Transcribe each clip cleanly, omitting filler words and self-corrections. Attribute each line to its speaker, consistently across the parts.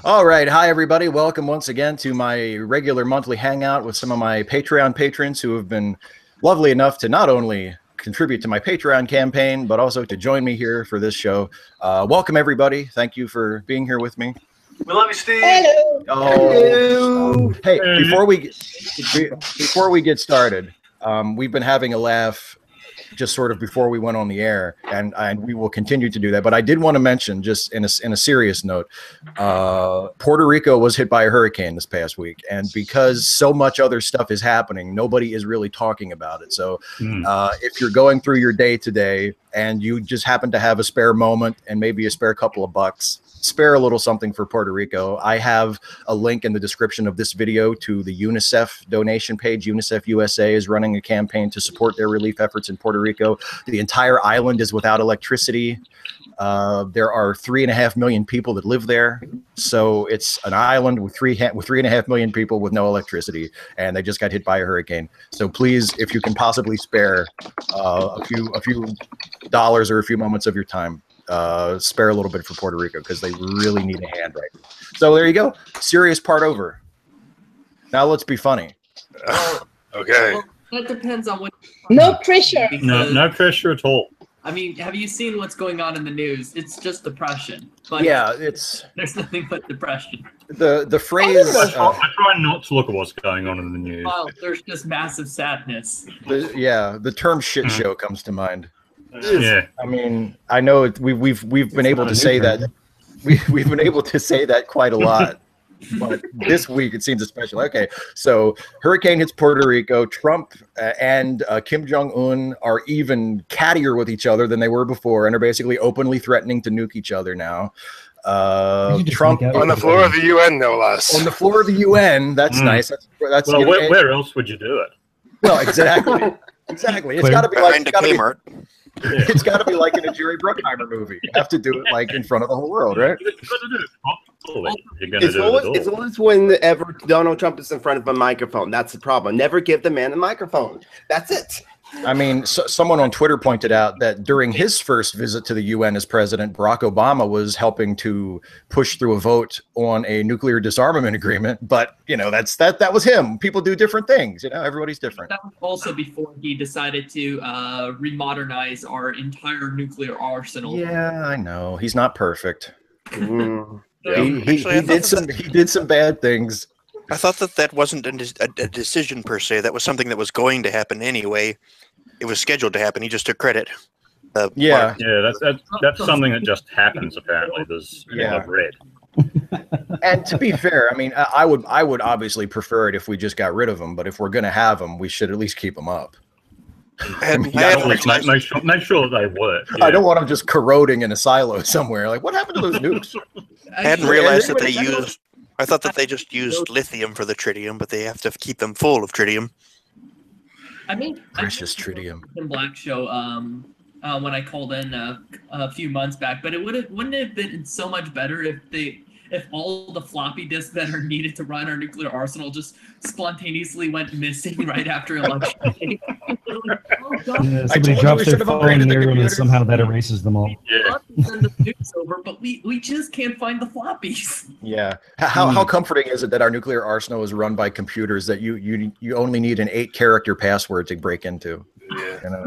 Speaker 1: All right. Hi, everybody. Welcome once again to my regular monthly hangout with some of my Patreon patrons who have been lovely enough to not only contribute to my Patreon campaign, but also to join me here for this show. Welcome, everybody. Thank you for being here with me.
Speaker 2: We love you, Steve.
Speaker 3: Hello.
Speaker 1: Oh, hey, before we get started, we've been having a laugh just sort of before we went on the air, and we will continue to do that. But I did want to mention, just in a serious note, Puerto Rico was hit by a hurricane this past week, and because so much other stuff is happening, nobody is really talking about it. So if you're going through your day today and you just happen to have a spare moment and maybe a spare couple of bucks, spare a little something for Puerto Rico. I have a link in the description of this video to the UNICEF donation page. UNICEF USA is running a campaign to support their relief efforts in Puerto Rico. The entire island is without electricity. There are 3.5 million people that live there. So it's an island with 3.5 million people with no electricity, and they just got hit by a hurricane. So please, if you can possibly spare a few dollars or a few moments of your time, spare a little bit for Puerto Rico, because they really need a hand right now. So there you go. Serious part over. Now let's be funny.
Speaker 2: Okay.
Speaker 4: Well, that depends on what.
Speaker 3: No pressure.
Speaker 5: No pressure at all.
Speaker 4: I mean, have you seen what's going on in the news? It's just depression. But
Speaker 1: Yeah,
Speaker 4: there's nothing but depression.
Speaker 1: the phrase.
Speaker 5: I try not to look at what's going on in the news.
Speaker 4: Well, there's just massive sadness.
Speaker 1: The term "shit show" comes to mind.
Speaker 5: Yeah.
Speaker 1: I mean, I know we've been able to say that. We've been able to say that quite a lot, but this week it seems especially. Okay, so hurricane hits Puerto Rico. Trump and Kim Jong-un are even cattier with each other than they were before, and are basically openly threatening to nuke each other now. Trump
Speaker 2: On the floor of the UN, no less.
Speaker 1: On the floor of the UN. That's nice. That's
Speaker 5: Well, where else would you do it?
Speaker 1: Well, exactly. Exactly. It's got to be like
Speaker 2: Kmart.
Speaker 1: It's got to be like in a Jerry Bruckheimer movie. You have to do it like in front of the whole world, right?
Speaker 6: It's always whenever Donald Trump is in front of a microphone. That's the problem. Never give the man a microphone. That's it.
Speaker 1: I mean, someone on Twitter pointed out that during his first visit to the UN as president, Barack Obama was helping to push through a vote on a nuclear disarmament agreement. But, you know, that was him. People do different things. You know, everybody's different.
Speaker 4: That was also before he decided to remodernize our entire nuclear arsenal.
Speaker 1: Yeah, I know. He's not perfect.
Speaker 2: Actually,
Speaker 1: He did some bad things.
Speaker 7: I thought that wasn't a decision per se. That was something that was going to happen anyway. It was scheduled to happen. He just took credit.
Speaker 1: Yeah.
Speaker 5: That's something that just happens. Apparently, there's I've read.
Speaker 1: And to be fair, I mean, I would obviously prefer it if we just got rid of them. But if we're going to have them, we should at least keep them up.
Speaker 5: Make sure that they work. Yeah.
Speaker 1: I don't want them just corroding in a silo somewhere. Like, what happened to those nukes?
Speaker 7: I hadn't realized that they used. I thought that they just used lithium for the tritium, but they have to keep them full of tritium.
Speaker 4: I mean,
Speaker 1: Precious tritium.
Speaker 4: In Black Show, when I called in a few months back, but wouldn't it have been so much better if all the floppy disks that are needed to run our nuclear arsenal just spontaneously went missing right after election day?
Speaker 8: Somebody drops their phone near them and somehow that erases them all.
Speaker 5: Yeah.
Speaker 4: Send the nukes over, but we just can't find the floppies.
Speaker 1: Yeah. How comforting is it that our nuclear arsenal is run by computers that you only need an 8-character password to break into?
Speaker 2: Yeah.
Speaker 1: You know?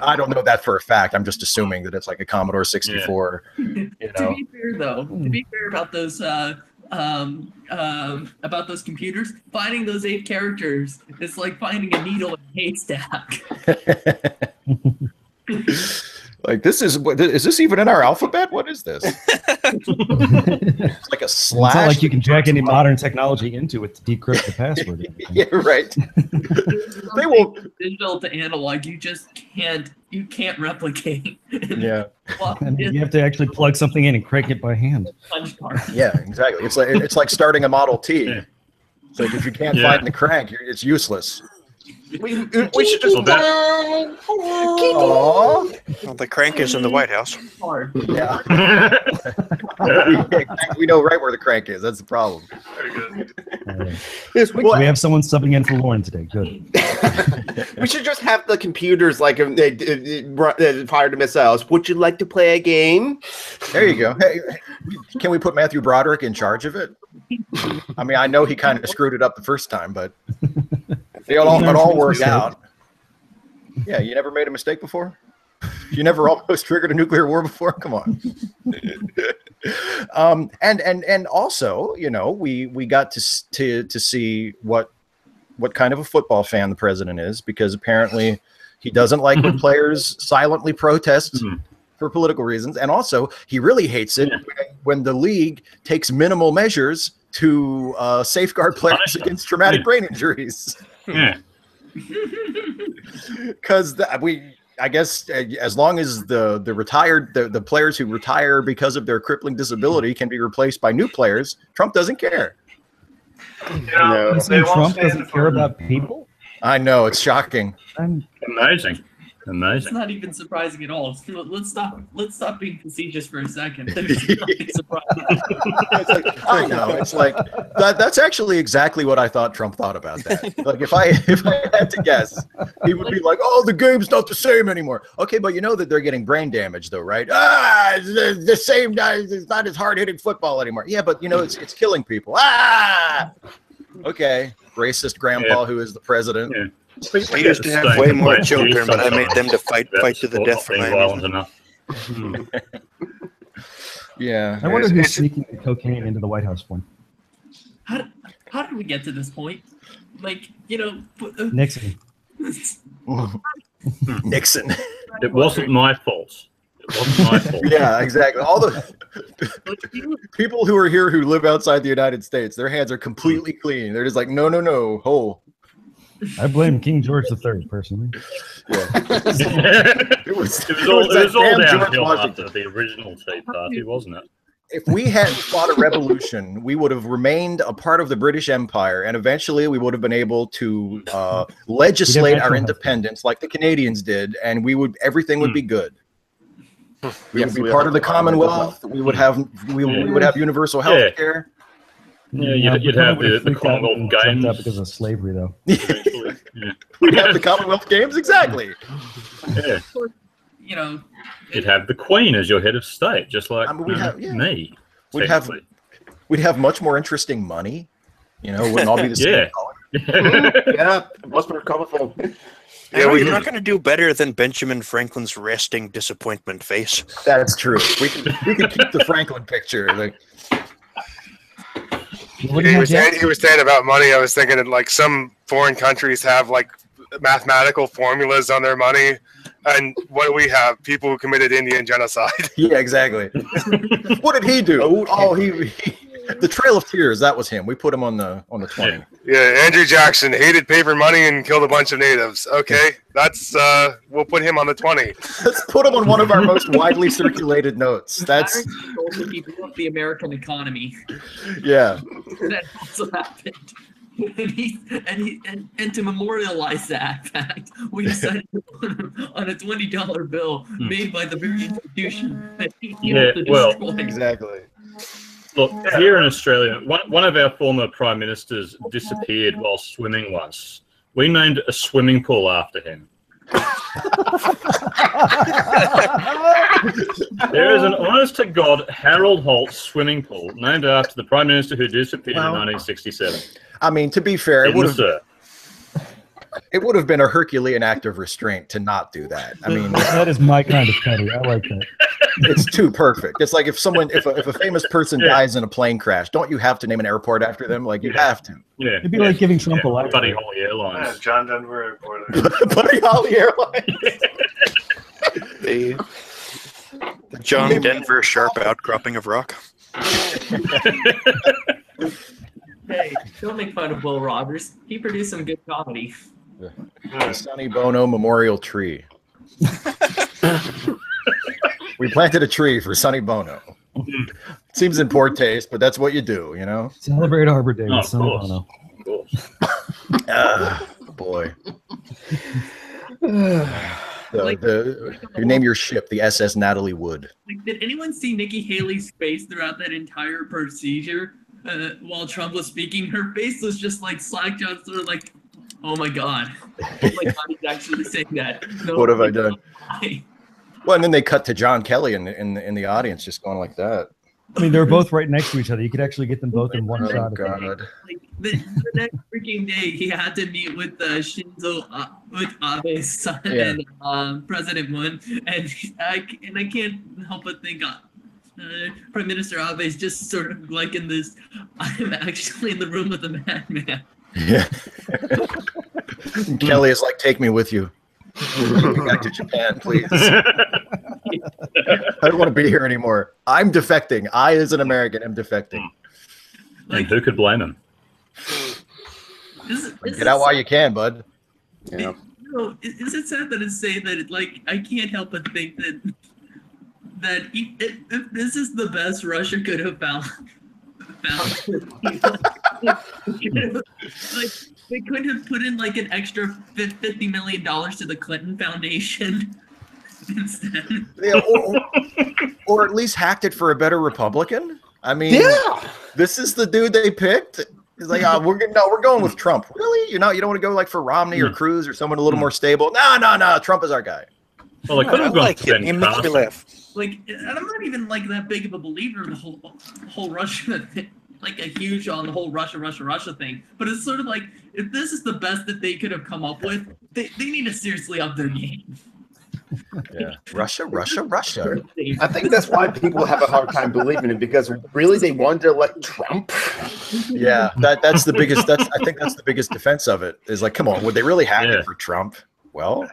Speaker 1: I don't know that for a fact. I'm just assuming that it's like a Commodore 64.
Speaker 4: Yeah.
Speaker 1: You know?
Speaker 4: To be fair, though, about those computers, finding those 8 characters is like finding a needle in a haystack.
Speaker 1: Like, is this even in our alphabet? What is this? It's like a slash.
Speaker 8: It's not like you can jack any modern technology into it to decrypt the password.
Speaker 1: Yeah, right.
Speaker 4: They will digital to analog. You just can't replicate.
Speaker 1: Yeah.
Speaker 8: And you have to actually plug something in and crank it by hand.
Speaker 1: Yeah, exactly. It's like starting a Model T.
Speaker 5: Yeah.
Speaker 1: So if you can't find the crank, it's useless.
Speaker 7: We should just.
Speaker 1: Well,
Speaker 7: the crank is in the White House.
Speaker 1: Yeah. We know right where the crank is. That's the problem.
Speaker 2: Very good.
Speaker 8: We have someone subbing in for Lauren today. Good.
Speaker 6: We should just have the computers like fire the missiles. Would you like to play a game?
Speaker 1: There you go. Hey, can we put Matthew Broderick in charge of it? I mean, I know he kind of screwed it up the first time, but it all worked out. Yeah, you never made a mistake before? You never almost triggered a nuclear war before? Come on. And also, you know, we got to see what kind of a football fan the president is, because apparently he doesn't like when players silently protest for political reasons, and also he really hates it when the league takes minimal measures to safeguard players against traumatic brain injuries. Because I guess as long as the players who retire because of their crippling disability can be replaced by new players, Trump doesn't care.
Speaker 8: No. Trump doesn't care about people?
Speaker 1: I know, it's shocking.
Speaker 5: Amazing.
Speaker 4: It's not even surprising at all. Let's stop being facetious for a second. There's nothing surprising.
Speaker 1: I know. It's like that's actually exactly what I thought Trump thought about that. Like if I had to guess, he would be like, "Oh, the game's not the same anymore." Okay, but you know that they're getting brain damage, though, right? It's the same. It's not as hard hitting football anymore. Yeah, but you know, it's killing people. Okay, racist grandpa who is the president.
Speaker 7: Yeah. I used to have way more children, but I made them to fight to the death for my reason.
Speaker 1: Yeah.
Speaker 8: I wonder who's sneaking the cocaine into the White House one.
Speaker 4: How did we get to this point? Like, you know,
Speaker 8: Nixon.
Speaker 1: Nixon.
Speaker 5: It wasn't my fault. It wasn't my fault.
Speaker 1: Yeah, exactly. All the people who are here who live outside the United States, their hands are completely clean. They're just like, no, whole.
Speaker 8: I blame King George III personally.
Speaker 1: Yeah.
Speaker 5: It was all downhill after the original Tea Party, wasn't it?
Speaker 1: If we hadn't fought a revolution, we would have remained a part of the British Empire, and eventually we would have been able to legislate our independence like the Canadians did, and everything would be good. We would be part of the Commonwealth. We would have universal health care.
Speaker 5: Yeah, you'd have the Commonwealth Games.
Speaker 8: Up because of slavery, though.
Speaker 1: We'd have the Commonwealth Games, exactly.
Speaker 5: Yeah.
Speaker 4: You know,
Speaker 5: you'd have the Queen as your head of state, just like me.
Speaker 1: We'd have much more interesting money. You know, it wouldn't all be the same color.
Speaker 6: Yeah, much more colorful.
Speaker 7: Yeah, you're not going to do better than Benjamin Franklin's resting disappointment face.
Speaker 1: That's true. We can keep the Franklin picture. Like,
Speaker 2: he was saying about money. I was thinking that like some foreign countries have like mathematical formulas on their money, and what do we have? People who committed Indian genocide.
Speaker 1: Yeah, exactly. What did he do? Oh, he the Trail of Tears. That was him. We put him on the 20.
Speaker 2: Yeah, Andrew Jackson hated paper money and killed a bunch of natives. Okay, that's we'll put him on the 20.
Speaker 1: Let's put him on one of our most widely circulated notes. That's
Speaker 4: he blew up the American economy.
Speaker 1: Yeah,
Speaker 4: that also happened. And to memorialize that fact, we decided to put him on a $20 bill made by the very institution that he to destroy.
Speaker 1: Exactly.
Speaker 5: Look, here in Australia, one of our former prime ministers disappeared while swimming once. We named a swimming pool after him. There is an honest-to-God Harold Holt swimming pool named after the prime minister who disappeared in 1967.
Speaker 1: I mean, to be fair, it would have been a Herculean act of restraint to not do that. I mean,
Speaker 8: that is my kind of petty. I like that.
Speaker 1: It's too perfect. It's like if a famous person dies in a plane crash, don't you have to name an airport after them? Like you have to.
Speaker 5: Yeah,
Speaker 8: it'd be like giving Trump a life.
Speaker 5: Buddy Holly Airlines.
Speaker 2: Yeah, John Denver Airport.
Speaker 1: Buddy Holly Airlines.
Speaker 7: The John Denver sharp outcropping of rock.
Speaker 4: Hey, don't make fun of Will Rogers. He produced some good comedy.
Speaker 1: The Sonny Bono Memorial Tree. We planted a tree for Sonny Bono. Seems in poor taste, but that's what you do, you know?
Speaker 8: Celebrate Arbor Day with Sonny Bono.
Speaker 1: Boy. You name your ship the SS Natalie Wood.
Speaker 4: Like, did anyone see Nikki Haley's face throughout that entire procedure while Trump was speaking? Her face was just like slackjawed, sort of like Oh my god. Oh my god, he's actually saying that. No,
Speaker 1: What have I done?
Speaker 4: why?
Speaker 1: Well, and then they cut to John Kelly in the audience, just going like that.
Speaker 8: I mean, they're both right next to each other. You could actually get them both in one
Speaker 1: Oh
Speaker 8: shot.
Speaker 1: God!
Speaker 4: Like the next freaking day, he had to meet with Shinzo, with Abe's son and President Moon, and I can't help but think Prime Minister Abe is just sort of like in this. I'm actually in the room with the madman.
Speaker 1: Yeah. Kelly is like, take me with you. Take me back to Japan, please. I don't want to be here anymore. I'm defecting. I, as an American, am defecting.
Speaker 5: And who could blame him?
Speaker 1: Get out while you can, bud.
Speaker 6: Yeah.
Speaker 4: Is it sad that it's saying that I can't help but think that if this is the best Russia could have found they could have put in like an extra $50 million to the Clinton Foundation instead.
Speaker 1: Yeah, or at least hacked it for a better Republican. I mean, this is the dude they picked. He's like, we're going with Trump. Really? You don't want to go like for Romney or Cruz or someone a little more stable? No. Trump is our guy.
Speaker 5: Well, they could have gone for Ben
Speaker 7: He makes me
Speaker 5: Carson.
Speaker 7: laugh.
Speaker 4: Like, and I'm not even like that big of a believer in the whole Russia thing, like a huge on the whole Russia thing. But it's sort of like, if this is the best that they could have come up with, they need to seriously up their game.
Speaker 1: Yeah, Russia.
Speaker 6: I think that's why people have a hard time believing it, because really they wanted to elect Trump.
Speaker 1: Yeah, that's the biggest. I think that's the biggest defense of it. Is like, come on, would they really hack it for Trump? Well,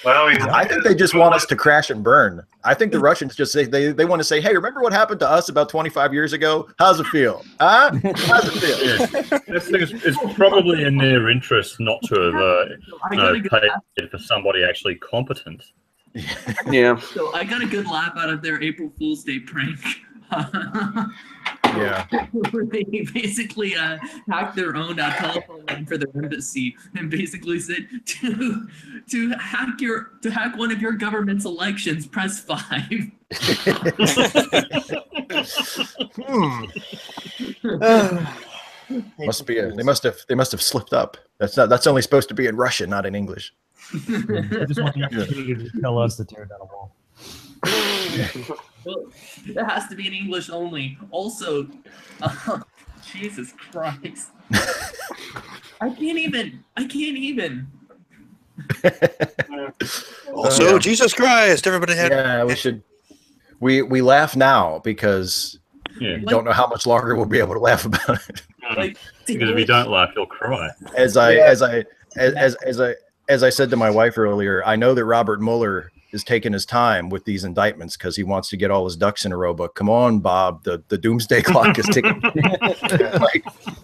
Speaker 1: I think they just want us to crash and burn. I think the Russians just say they want to say, hey, remember what happened to us about 25 years ago? How's it feel? Huh? How's it feel?
Speaker 5: Yeah. This thing is probably in their interest not to have paid for somebody actually competent.
Speaker 6: Yeah.
Speaker 4: So I got a good laugh out of their April Fool's Day prank.
Speaker 1: Yeah.
Speaker 4: Where they basically hacked their own telephone line for their embassy and basically said to hack one of your government's elections, press 5.
Speaker 1: Must be they must have slipped up. That's only supposed to be in Russian, not in English.
Speaker 8: I just want the opportunity to tell us to tear down a wall.
Speaker 4: Well, that has to be in English only. Also, Jesus Christ. I can't even.
Speaker 7: Also, Jesus Christ! Everybody had.
Speaker 1: Yeah, we should. We laugh now because we don't know how much longer we'll be able to laugh about it.
Speaker 5: Because if you don't laugh, you'll cry.
Speaker 1: As I said to my wife earlier, I know that Robert Mueller is taking his time with these indictments because he wants to get all his ducks in a row. But come on, Bob, the doomsday clock is ticking.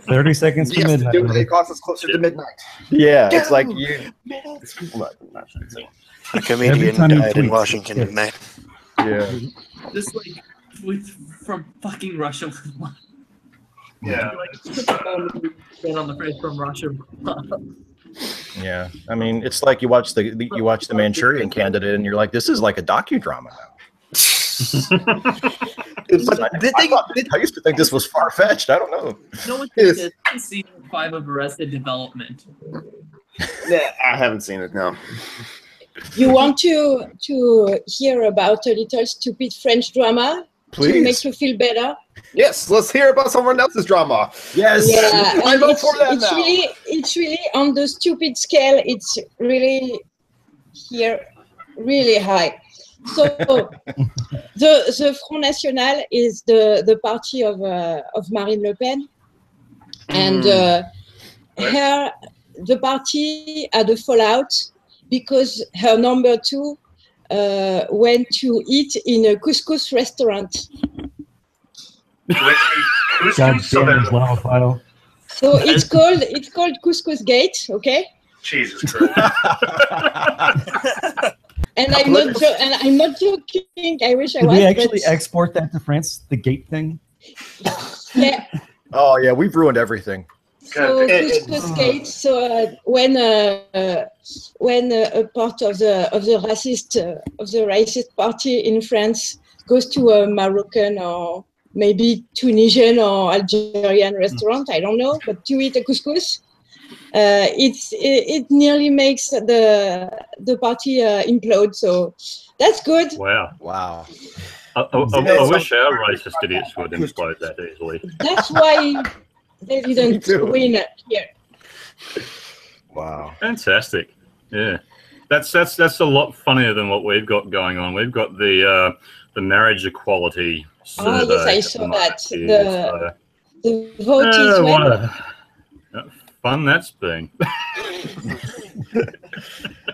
Speaker 8: 30 seconds to midnight.
Speaker 6: The doomsday clock is closer to midnight.
Speaker 1: Yeah, it's like you.
Speaker 7: A comedian died in Washington tonight.
Speaker 1: Yeah.
Speaker 4: Just like from fucking Russia.
Speaker 2: Yeah.
Speaker 4: Been on the phrase from Russia.
Speaker 1: Yeah, I mean, it's like you watch the Manchurian Candidate, and you're like, this is like a docudrama now. I used to think this was far fetched. I don't know.
Speaker 4: No one did season 5 of Arrested Development.
Speaker 6: Yeah, I haven't seen it now.
Speaker 3: You want to hear about a little stupid French drama?
Speaker 1: Please.
Speaker 3: To make you feel better?
Speaker 6: Yes, let's hear about someone else's drama.
Speaker 1: Yes.
Speaker 3: Yeah,
Speaker 6: I vote for that now.
Speaker 3: It's really on the stupid scale. It's really here, really high. So the Front National is the party of Marine Le Pen, and the party had a fallout because her number 2 went to eat in a couscous restaurant.
Speaker 8: God damn it, loud file.
Speaker 3: So it's called Couscous Gate, okay?
Speaker 2: Jesus Christ.
Speaker 3: And I'm not joking. I wish I
Speaker 8: Did
Speaker 3: was.
Speaker 8: we actually
Speaker 3: but
Speaker 8: export that to France? The gate thing?
Speaker 3: yeah.
Speaker 1: Oh yeah, we've ruined everything.
Speaker 3: So Couscous Gate. So when a part of the racist party in France goes to a Moroccan or maybe Tunisian or Algerian restaurant, I don't know, but to eat a couscous, it nearly makes the party implode. So that's good.
Speaker 5: Wow. I wish our racist idiots would implode that easily.
Speaker 3: That's why they didn't win here.
Speaker 1: Wow.
Speaker 5: Fantastic. Yeah. That's a lot funnier than what we've got going on. We've got the marriage equality survey.
Speaker 3: Yes, I saw that. The vote is
Speaker 5: what fun that's been.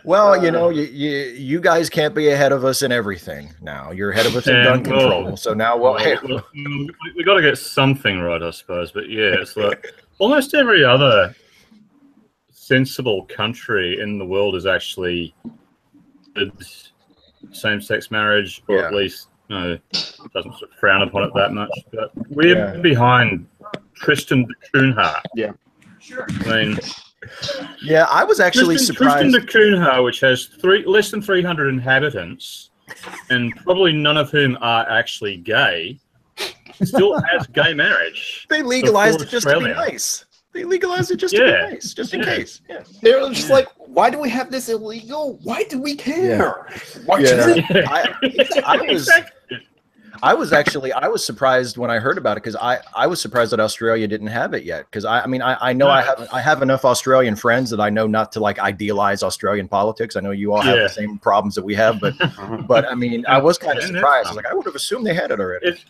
Speaker 1: Well, you know, you guys can't be ahead of us in everything now. You're ahead of us in gun control. So now
Speaker 5: we got to get something right, I suppose. But yeah, it's like almost every other sensible country in the world is actually same-sex marriage, or at least doesn't sort of frown upon it that much. But we're behind Tristan da Cunha.
Speaker 6: Yeah,
Speaker 4: sure.
Speaker 5: I mean,
Speaker 1: yeah, I was actually surprised.
Speaker 5: Tristan da Cunha, which has less than 300 inhabitants, and probably none of whom are actually gay, still has gay marriage.
Speaker 1: They legalized it just to be nice. They legalized it just to be nice, just in case. Yeah.
Speaker 6: They're just like, why do we have this illegal? Why do we care?
Speaker 1: I was surprised when I heard about it, because I was surprised that Australia didn't have it yet. Because I mean, I know I have enough Australian friends that I know not to like idealize Australian politics. I know you all have the same problems that we have, but I mean, I was kind of surprised. I was like, I would have assumed they had it already.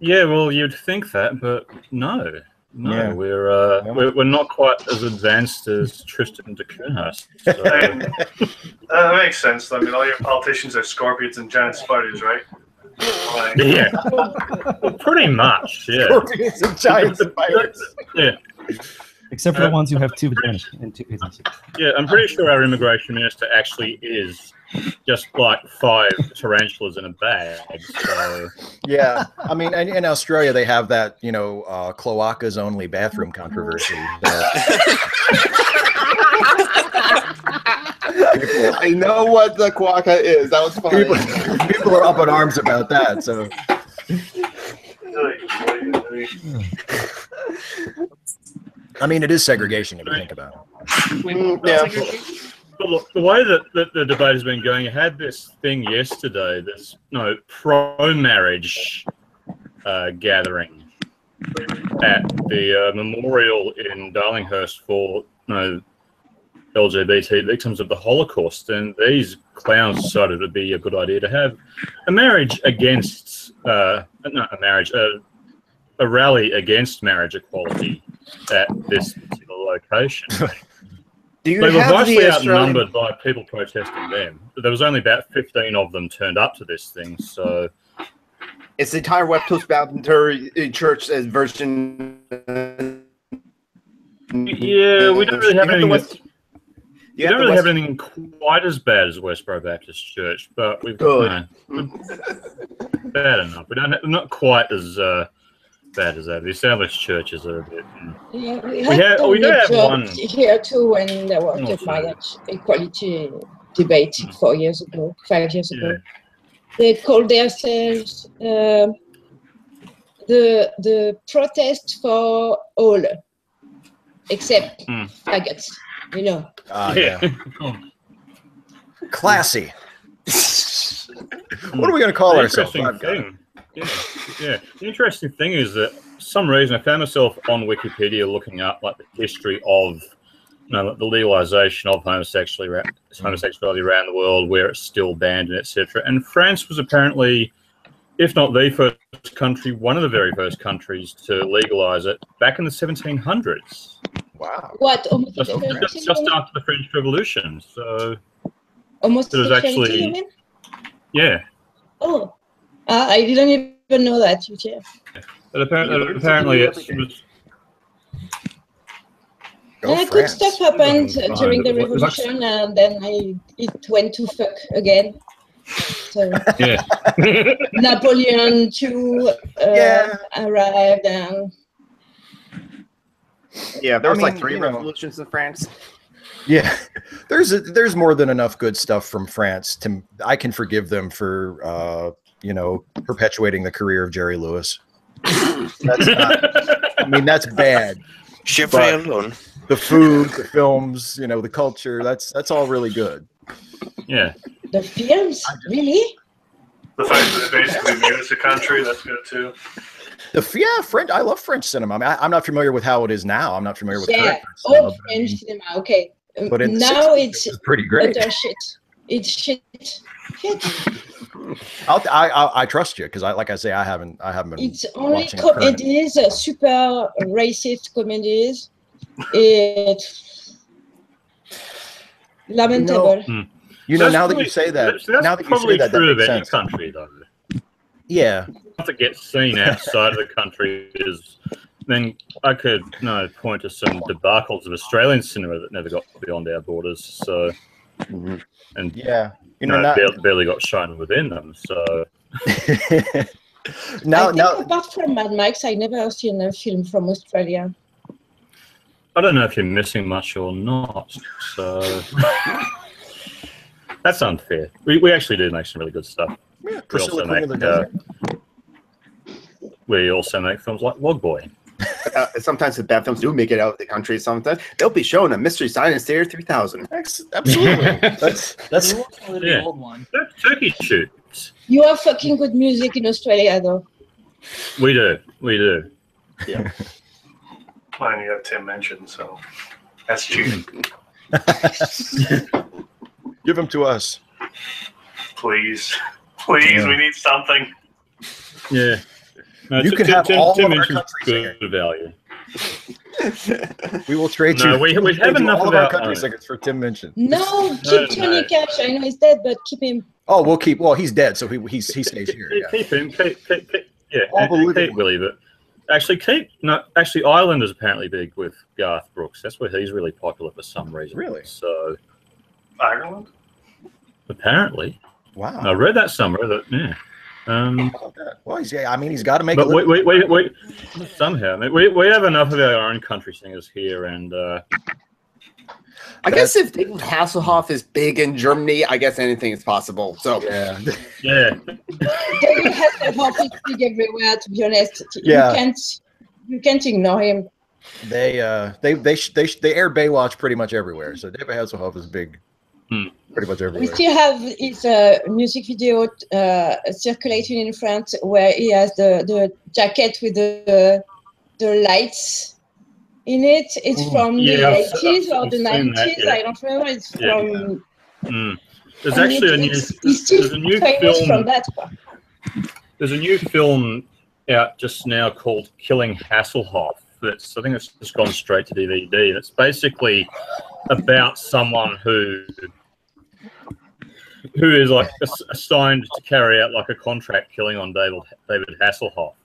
Speaker 5: Yeah, well, you'd think that, but no. No, we're not quite as advanced as Tristan da Cunha. So.
Speaker 2: That makes sense. I mean, all your politicians are scorpions and giant spiders, right? Like,
Speaker 5: yeah, well, pretty much. Yeah,
Speaker 1: scorpions and giant spiders.
Speaker 5: Yeah,
Speaker 8: except for the ones who have two vaginas and two penises.
Speaker 5: Yeah, I'm pretty sure our immigration minister actually is just like 5 tarantulas in a bag. So.
Speaker 1: Yeah, I mean, in Australia they have that, you know, cloacas only bathroom controversy.
Speaker 6: I know what the quokka is. That was funny.
Speaker 1: People are up in arms about that. So. I mean, it is segregation if you think about it.
Speaker 6: Yeah.
Speaker 5: But look, the way that the debate has been going, you had this thing yesterday, this pro-marriage gathering at the memorial in Darlinghurst for LGBT victims of the Holocaust, and these clowns decided it'd be a good idea to have a marriage against a rally against marriage equality at this particular location. They were vastly outnumbered by people protesting them. There was only about 15 of them turned up to this thing, so...
Speaker 6: It's the entire West Coast Baptist Church as version...
Speaker 5: Yeah, we don't really have anything... We don't really have anything quite as bad as Westboro Baptist Church, but we've got... bad enough. We're not quite as... bad as that. The established churches are a bit.
Speaker 3: Yeah, we do have one here too when there was the marriage equality debate 5 years ago. They called themselves the protest for all, except faggots. You know.
Speaker 1: Classy. What are we going to call ourselves?
Speaker 5: Yeah. The interesting thing is that for some reason I found myself on Wikipedia looking up like the history of the legalization of homosexuality around the world, where it's still banned and etc. And France was apparently, if not the first country, one of the very first countries to legalize it back in the 1700s.
Speaker 1: Wow.
Speaker 3: What?
Speaker 5: Just after the French Revolution. So
Speaker 3: almost
Speaker 5: it was actually,
Speaker 3: you mean?
Speaker 5: Yeah.
Speaker 3: Oh. I didn't even know that.
Speaker 5: But apparently it was...
Speaker 3: Good stuff happened during the revolution, and then it went to fuck again. So
Speaker 5: yeah.
Speaker 3: Napoleon II arrived, and
Speaker 6: there was like 3 revolutions in France.
Speaker 1: Yeah, there's more than enough good stuff from France I can forgive them for perpetuating the career of Jerry Lewis. That's not, I mean, that's bad.
Speaker 7: Chevrolet alone.
Speaker 1: the food, the films, you know, the culture. That's all really good.
Speaker 5: Yeah.
Speaker 3: The films, really?
Speaker 9: The fact that they basically made us a country, that's good too.
Speaker 1: French. I love French cinema. I mean, I'm not familiar with how it is now. I'm not familiar with current French
Speaker 3: all
Speaker 1: cinema,
Speaker 3: French cinema. Okay,
Speaker 1: but
Speaker 3: now it's
Speaker 1: pretty great.
Speaker 3: utter shit. It's shit.
Speaker 1: I trust you because like I say, I haven't been.
Speaker 3: It's only
Speaker 1: watching
Speaker 3: comedies, super racist comedies. It's lamentable.
Speaker 1: You know, now that you say that, now that you say that,
Speaker 5: true
Speaker 1: that
Speaker 5: of
Speaker 1: makes
Speaker 5: any
Speaker 1: sense.
Speaker 5: country, though.
Speaker 1: Yeah.
Speaker 5: Stuff that gets seen outside of the country is. Then I could point to some debacles of Australian cinema that never got beyond our borders. So, and
Speaker 1: yeah, you know,
Speaker 5: barely got shown within them. So
Speaker 3: now, apart from Mad Max, I never seen a film from Australia.
Speaker 5: I don't know if you're missing much or not. So that's unfair. We actually do make some really good stuff.
Speaker 1: Yeah,
Speaker 5: we also make films like Log Boy.
Speaker 6: Sometimes the bad films do make it out of the country. Sometimes they'll be shown on Mystery Science Theater 3000.
Speaker 1: Absolutely. that's
Speaker 4: the old one.
Speaker 5: Turkey shoots.
Speaker 3: You have fucking good music in Australia, though.
Speaker 5: We do.
Speaker 6: Yeah.
Speaker 9: Well, you have Tim mentioned, so that's cheating.
Speaker 1: Give them to us,
Speaker 9: please. Please, we need something.
Speaker 5: Yeah. No,
Speaker 1: you can have all of our country
Speaker 5: singers. Good value.
Speaker 1: We will trade you.
Speaker 5: We have enough
Speaker 1: all
Speaker 5: of
Speaker 1: our country singers for Tim Minchin.
Speaker 3: No, keep Johnny Cash. I know he's dead, but keep him.
Speaker 1: Oh, we'll keep. Well, he's dead, so he stays here. Yeah.
Speaker 5: Keep him. Keep keep Willie, but actually Ireland is apparently big with Garth Brooks. That's where he's really popular for some reason.
Speaker 1: Really?
Speaker 5: So
Speaker 9: Ireland?
Speaker 5: Apparently.
Speaker 1: Wow.
Speaker 5: I read that somewhere. That
Speaker 1: well, he's got to make.
Speaker 5: But wait. Somehow, we have enough of our own country singers here, and
Speaker 6: I guess if David Hasselhoff is big in Germany, I guess anything is possible. So
Speaker 5: yeah.
Speaker 3: David Hasselhoff is big everywhere. To be honest,
Speaker 1: yeah.
Speaker 3: You can't ignore him.
Speaker 1: They air Baywatch pretty much everywhere. So David Hasselhoff is big. Pretty much everywhere.
Speaker 3: We still have his music video circulating in France where he has the jacket with the lights in it. It's from the 80s or the 90s. I don't remember. It's from.
Speaker 5: There's actually a new film
Speaker 3: from that.
Speaker 5: There's a new film out just now called Killing Hasselhoff. I think it's just gone straight to DVD. And it's basically about someone who is like assigned to carry out like a contract killing on David Hasselhoff.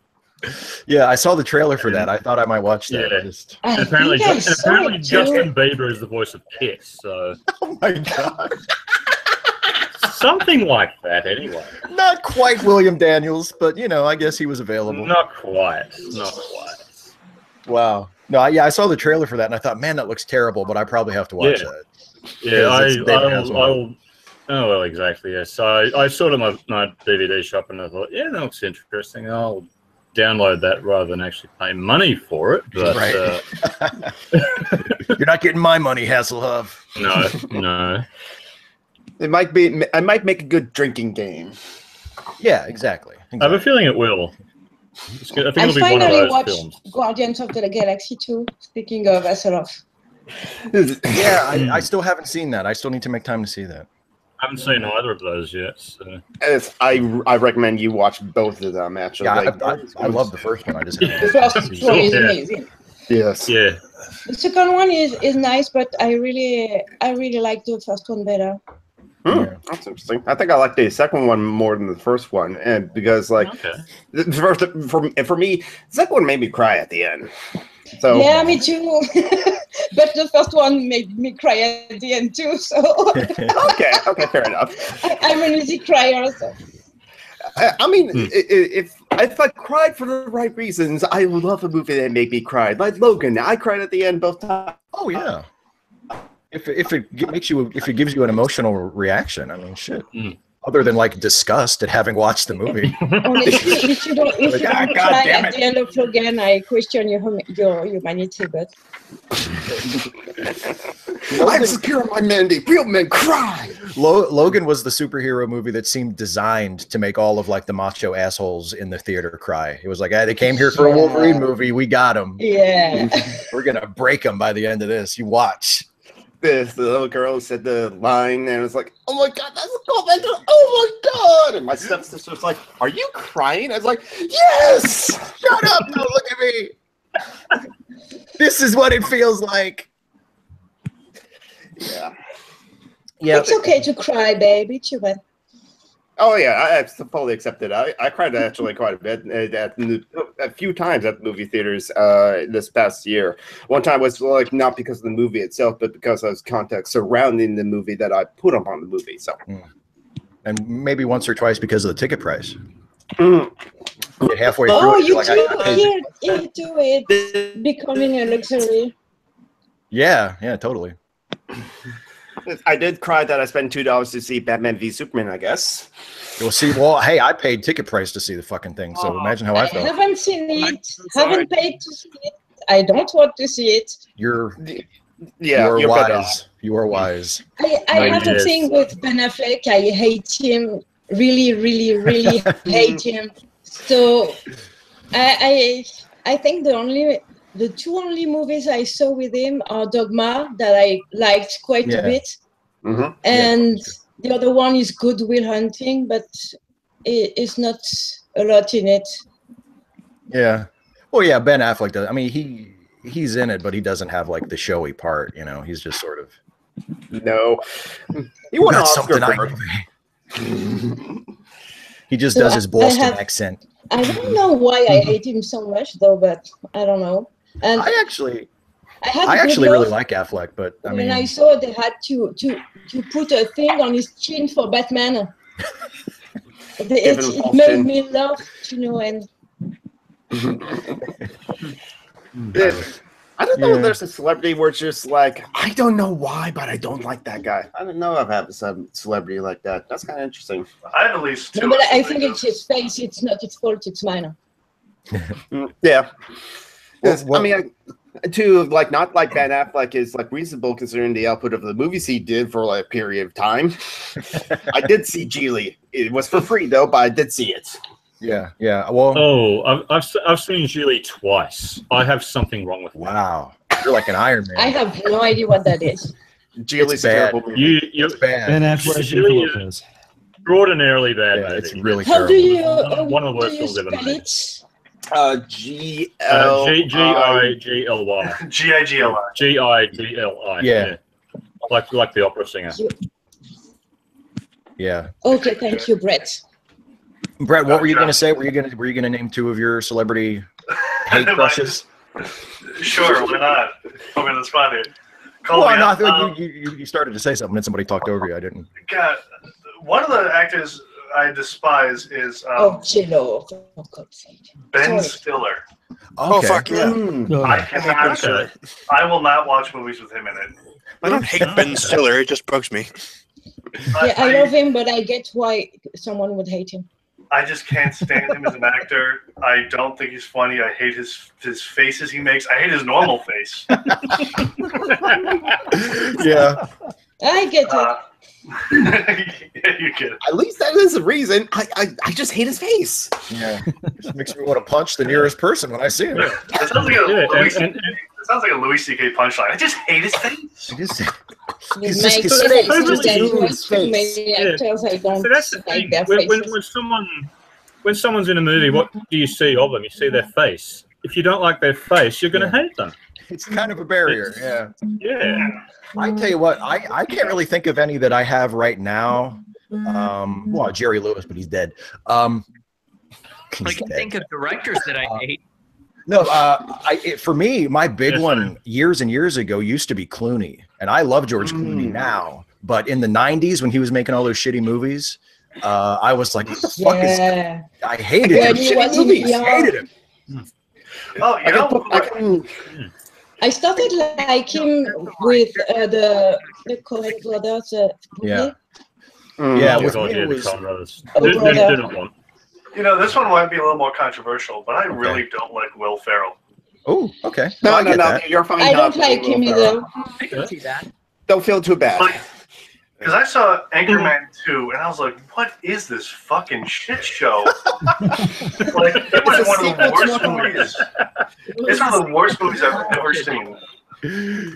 Speaker 1: Yeah, I saw the trailer for that. I thought I might watch that.
Speaker 5: Yeah. And apparently Justin Bieber is the voice of Kiss. So.
Speaker 1: Oh my god.
Speaker 5: Something like that, anyway.
Speaker 1: Not quite William Daniels, but I guess he was available.
Speaker 5: Not quite.
Speaker 1: Wow. No, I saw the trailer for that, and I thought, man, that looks terrible. But I probably have to watch that.
Speaker 5: Yeah, Oh, well, exactly, yeah. So I saw it in my DVD shop and I thought, that looks interesting. I'll download that rather than actually pay money for it. But,
Speaker 1: right. You're not getting my money, Hasselhoff.
Speaker 5: No.
Speaker 6: I might make a good drinking game.
Speaker 1: Yeah, exactly.
Speaker 5: I have a feeling it will. I think it'll be one of
Speaker 3: finally
Speaker 5: those
Speaker 3: watched
Speaker 5: films.
Speaker 3: Guardians of the Galaxy 2, speaking of Hasselhoff.
Speaker 1: Yeah, I still haven't seen that. I still need to make time to see that.
Speaker 5: I haven't seen either of those yet. So.
Speaker 6: I recommend you watch both of them, actually.
Speaker 1: Yeah, I love the first one.
Speaker 3: The first one is amazing.
Speaker 6: Yes.
Speaker 5: Yeah.
Speaker 3: The second one is nice, but I really like the first one better.
Speaker 6: That's interesting. I think I like the second one more than the first one, and because the first for me, the second one made me cry at the end. So
Speaker 3: yeah, me too. But the first one made me cry at the end too. So
Speaker 6: okay, fair enough.
Speaker 3: I'm a music crier. So.
Speaker 6: I mean, if I cried for the right reasons, I love a movie that made me cry. Like Logan, I cried at the end both times.
Speaker 1: Oh yeah. If it gives you an emotional reaction, I mean, shit. other than like disgust at having watched the movie.
Speaker 3: Honestly, if you don't
Speaker 1: God
Speaker 3: cry
Speaker 1: damn
Speaker 3: at
Speaker 1: it.
Speaker 3: the end of Logan, I question your humanity. But
Speaker 6: I'm secure in my mandate. Real men cry.
Speaker 1: Logan was the superhero movie that seemed designed to make all of like the macho assholes in the theater cry. It was like, they came here for a Wolverine movie. We got them.
Speaker 3: Yeah.
Speaker 1: We're going to break them by the end of this. You watch.
Speaker 6: The little girl said the line, and it was like, "Oh my god, that's a comment! Oh my god!" And my stepsister was like, "Are you crying?" I was like, "Yes!"
Speaker 1: Shut up! Don't look at me. This is what it feels like.
Speaker 6: Yeah.
Speaker 3: It's okay to cry, baby. Children.
Speaker 6: Oh yeah, I fully accept it. I cried actually quite a bit a few times at the movie theaters this past year. One time was like not because of the movie itself, but because of context surrounding the movie that I put up on the movie. So,
Speaker 1: and maybe once or twice because of the ticket price. Get halfway through.
Speaker 3: Oh,
Speaker 1: it,
Speaker 3: you
Speaker 1: like,
Speaker 3: do it becoming a luxury.
Speaker 1: Yeah, totally.
Speaker 6: I did cry that I spent $2 to see Batman v Superman, I guess.
Speaker 1: Well, hey, I paid ticket price to see the fucking thing, so imagine how I felt.
Speaker 3: I haven't seen it. Haven't paid to see it. I don't want to see it.
Speaker 1: You're
Speaker 6: you're
Speaker 1: wise. You are wise.
Speaker 3: I have a thing with Ben Affleck. I hate him. Really, really, really hate him. So I think the two only movies I saw with him are Dogma, that I liked quite a bit, and the other one is Good Will Hunting, but it's not a lot in it.
Speaker 1: Yeah. Well, yeah, Ben Affleck does. I mean, he's in it, but he doesn't have like the showy part. You know, he's just sort of.
Speaker 6: No. He won an Oscar for
Speaker 1: He just does his Boston accent.
Speaker 3: I don't know why I hate him so much, though, but I don't know. And
Speaker 1: I actually really like Affleck, but
Speaker 3: when I saw they had to put a thing on his chin for Batman, it made me laugh, and.
Speaker 6: I don't know if there's a celebrity where it's just like, I don't know why, but I don't like that guy. I don't know if I have a celebrity like that. That's kind of interesting.
Speaker 9: I have at least two.
Speaker 3: No, but I think it's his face. It's not his fault. It's mine.
Speaker 6: Yeah.
Speaker 1: Well,
Speaker 6: I mean, not like Ben Affleck is like reasonable considering the output of the movies he did for like a period of time. I did see Geely. It was for free though, but I did see it.
Speaker 1: Yeah. Well,
Speaker 5: I've seen Geely twice. I have something wrong with.
Speaker 1: Wow, you're like an Iron Man.
Speaker 3: I have no idea what that is.
Speaker 6: Geely's terrible movie.
Speaker 5: It's
Speaker 1: bad.
Speaker 8: Ben Affleck is
Speaker 5: extraordinarily bad.
Speaker 1: Yeah, it's really
Speaker 3: How
Speaker 1: terrible.
Speaker 3: do you
Speaker 5: one of the worst films ever made.
Speaker 6: G-I-G-L-Y.
Speaker 9: G-I-G-L-I.
Speaker 5: G-I-G-L-I.
Speaker 1: Yeah.
Speaker 5: Like the opera singer.
Speaker 1: Yeah.
Speaker 3: Okay, thank you, Brett.
Speaker 1: Brett, what were you going to say? Were you going to name two of your celebrity hate crushes?
Speaker 9: Sure, why not? I mean, it's funny.
Speaker 1: You started to say something and somebody talked over you. I didn't.
Speaker 9: God, one of the actors I despise is
Speaker 3: Chilo, for God's sake.
Speaker 9: Ben Stiller.
Speaker 7: Oh, fuck yeah.
Speaker 9: I will not watch movies with him in it.
Speaker 7: I don't hate Ben Stiller. It just bugs me.
Speaker 3: Yeah, I love him, but I get why someone would hate him.
Speaker 9: I just can't stand him as an actor. I don't think he's funny. I hate his faces he makes. I hate his normal face.
Speaker 1: Yeah.
Speaker 3: I get it.
Speaker 9: Yeah, you get it.
Speaker 6: At least that is the reason. I just hate his face.
Speaker 1: Yeah. It just makes me want to punch the nearest person when I see him.
Speaker 9: It sounds like a Louis C.K. punchline. I just hate his face.
Speaker 1: He's just his face.
Speaker 5: That's the thing. When someone's in a movie, what do you see of them? You see their face. If you don't like their face, you're going to hate them.
Speaker 1: It's kind of a barrier.
Speaker 5: Yeah.
Speaker 1: I tell you what, I can't really think of any that I have right now. Well, Jerry Lewis, but he's dead.
Speaker 10: I can think of directors that I hate.
Speaker 1: No, for me, my big one years and years ago used to be Clooney, and I love George Clooney now. But in the '90s, when he was making all those shitty movies, I was like, "What the fuck is?" I hated him. Shitty movies. Hated him.
Speaker 9: Oh, you know.
Speaker 3: I started like him with the Coen Brothers movie.
Speaker 1: Yeah, with
Speaker 5: God,
Speaker 1: me
Speaker 5: yeah,
Speaker 1: it
Speaker 5: the
Speaker 1: was.
Speaker 5: Coen brothers.
Speaker 3: Oh,
Speaker 5: They're
Speaker 3: brother.
Speaker 5: not one.
Speaker 9: You know, this one might be a little more controversial, but I really don't like Will Ferrell.
Speaker 1: Oh, okay.
Speaker 6: No,
Speaker 1: Well, I
Speaker 6: no,
Speaker 1: get
Speaker 6: no.
Speaker 1: that.
Speaker 6: You're fine.
Speaker 3: I don't
Speaker 6: not
Speaker 3: like
Speaker 6: Will
Speaker 3: him
Speaker 6: Ferrell.
Speaker 3: either.
Speaker 10: I can see that.
Speaker 6: Don't feel too bad.
Speaker 9: Like, because I saw Anchorman 2, and I was like, what is this fucking shit show? Like, it was one of the worst movies. It's one of the worst movies I've ever seen.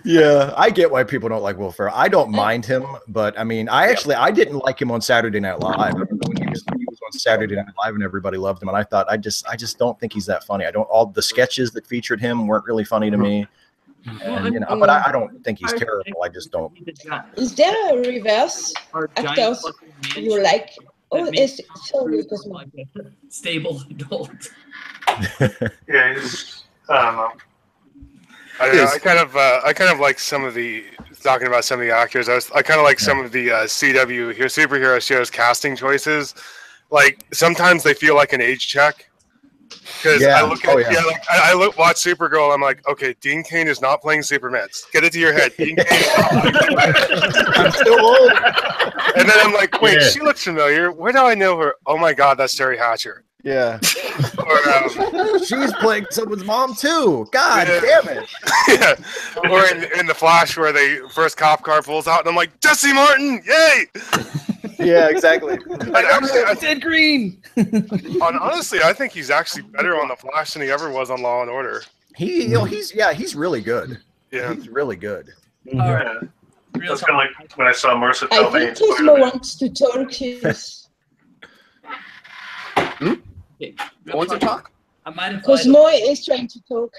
Speaker 1: Yeah, I get why people don't like Will Ferrell. I don't mind him, but I mean, I didn't like him on Saturday Night Live. I remember when he was on Saturday Night Live and everybody loved him, and I thought I just don't think he's that funny. All the sketches that featured him weren't really funny to me. And, you know, but I don't think he's terrible. I just don't.
Speaker 3: Is there a reverse
Speaker 4: Our giant
Speaker 3: actors
Speaker 4: fucking
Speaker 3: you like? Oh,
Speaker 4: that
Speaker 3: it's
Speaker 4: makes
Speaker 3: sorry,
Speaker 4: like a stable adult.
Speaker 2: Yeah,
Speaker 9: He's, I don't know.
Speaker 2: I don't know. I kind of like some of the talking about some of the actors. I kind of like some of the CW superhero shows casting choices. Like sometimes they feel like an age check. Because I look at I watch Supergirl. I'm like, okay, Dean Cain is not playing Superman. Get it to your head. Dean Cain is not playing Superman. I'm still old. And then I'm like, wait, she looks familiar. Where do I know her? Oh my God, that's Terry Hatcher.
Speaker 1: Yeah.
Speaker 2: Or,
Speaker 1: she's playing someone's mom too. God damn it.
Speaker 2: Yeah. Or in the Flash where the first cop car pulls out and I'm like, Jesse Martin, yay!
Speaker 1: Yeah, exactly.
Speaker 11: Ted Green.
Speaker 2: Honestly, I think he's actually better on the Flash than he ever was on Law and Order.
Speaker 1: He's really good.
Speaker 2: Yeah,
Speaker 1: he's really good.
Speaker 9: All right. That's kind of like when I saw Marissa
Speaker 3: I
Speaker 9: Tomei in
Speaker 3: think Cosmo wants to talk. Yes.
Speaker 6: Want to talk?
Speaker 4: I might have
Speaker 3: Cosmo is trying to talk.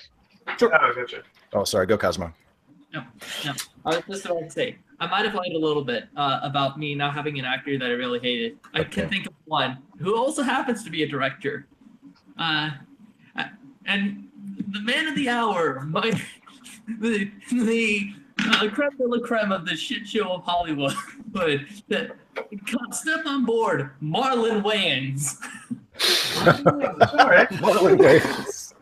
Speaker 1: Oh, sorry. Go Cosmo.
Speaker 4: No. I was just about to say, I might have lied a little bit about me not having an actor that I really hated. I can think of one who also happens to be a director. And the man of the hour, the creme de la creme of the shit show of Hollywood, that step on board, Marlon Wayans.
Speaker 5: All right. Marlon Wayans.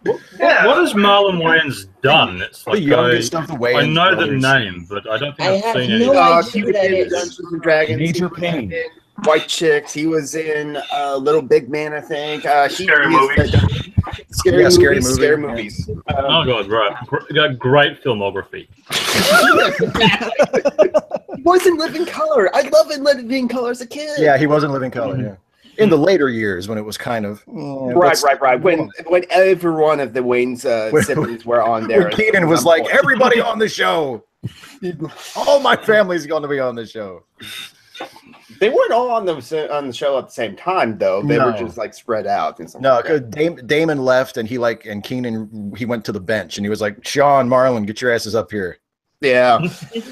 Speaker 5: What has Marlon Wayans done? It's like
Speaker 1: the youngest of the Wayans
Speaker 5: I know
Speaker 1: brothers.
Speaker 5: the name, but I don't think I've seen
Speaker 3: no
Speaker 5: any.
Speaker 3: idea
Speaker 6: He
Speaker 3: who
Speaker 6: was
Speaker 3: that
Speaker 6: in
Speaker 3: is.
Speaker 6: Dungeons and Dragons.
Speaker 8: Major
Speaker 6: He was
Speaker 8: Pain.
Speaker 6: in White Chicks. He was in Little Big Man, I think.
Speaker 9: Scary movies.
Speaker 6: Scary movies.
Speaker 5: Oh God, right. Great filmography.
Speaker 6: He was in Living Color. I love in Living Color as a kid.
Speaker 1: Yeah, he was in Living Color. Yeah, in the later years when it was kind of
Speaker 6: Right. When every one of the Wayne's siblings were on there.
Speaker 1: When Keenan was like, everybody on the show. All my family's going to be on the show.
Speaker 6: They weren't all on the show at the same time, though. They were just like spread out. And
Speaker 1: no, because Damon left, and and Keenan, he went to the bench, and he was like, "Sean, Marlon, get your asses up here."
Speaker 6: Yeah,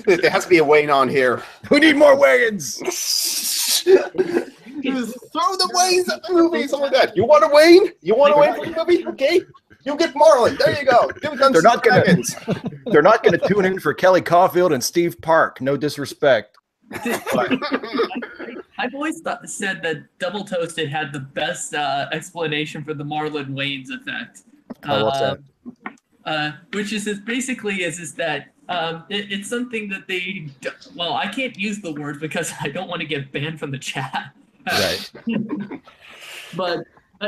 Speaker 6: there has to be a Wayne on here.
Speaker 1: We need more Wayans.
Speaker 6: Throw the Waynes at the movie, something like that. You want a Wayne? You want a Wayne for the movie? Okay, you get Marlon. There you go.
Speaker 1: They're not gonna tune in for Kelly Caulfield and Steve Park. No disrespect.
Speaker 4: I've always said that Double Toasted had the best explanation for the Marlon Wayans effect.
Speaker 1: What's that?
Speaker 4: Which is basically that it's something that they. Well, I can't use the word because I don't want to get banned from the chat.
Speaker 1: Right.
Speaker 4: But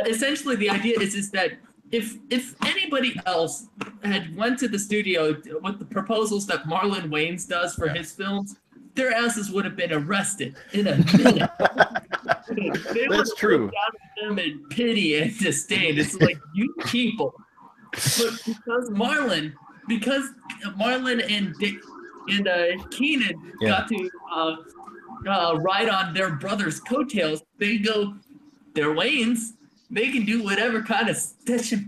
Speaker 4: essentially, the idea is that if anybody else had went to the studio with the proposals that Marlon Wayans does for his films, their asses would have been arrested in a minute.
Speaker 1: That's true.
Speaker 4: Them in pity and disdain. It's like, you people. But because Marlon and Keenan got to ride on their brother's coattails, they go, they're Wayans. They can do whatever kind of stupid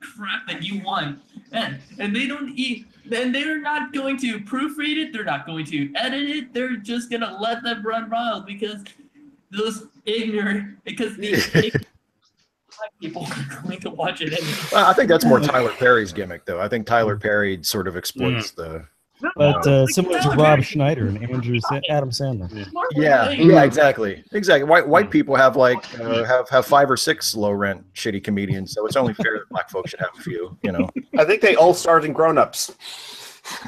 Speaker 4: crap that you want, and they don't eat. And they're not going to proofread it. They're not going to edit it. They're just gonna let them run wild because these black people are going to watch it anyway.
Speaker 1: Well, I think that's more Tyler Perry's gimmick, though. I think Tyler Perry sort of exploits the.
Speaker 8: But similar to Rob Schneider and Adam Sandler.
Speaker 1: Yeah, exactly. White people have have 5 or 6 low rent shitty comedians, so it's only fair that black folks should have a few. You know.
Speaker 6: I think they all starred in Grown Ups.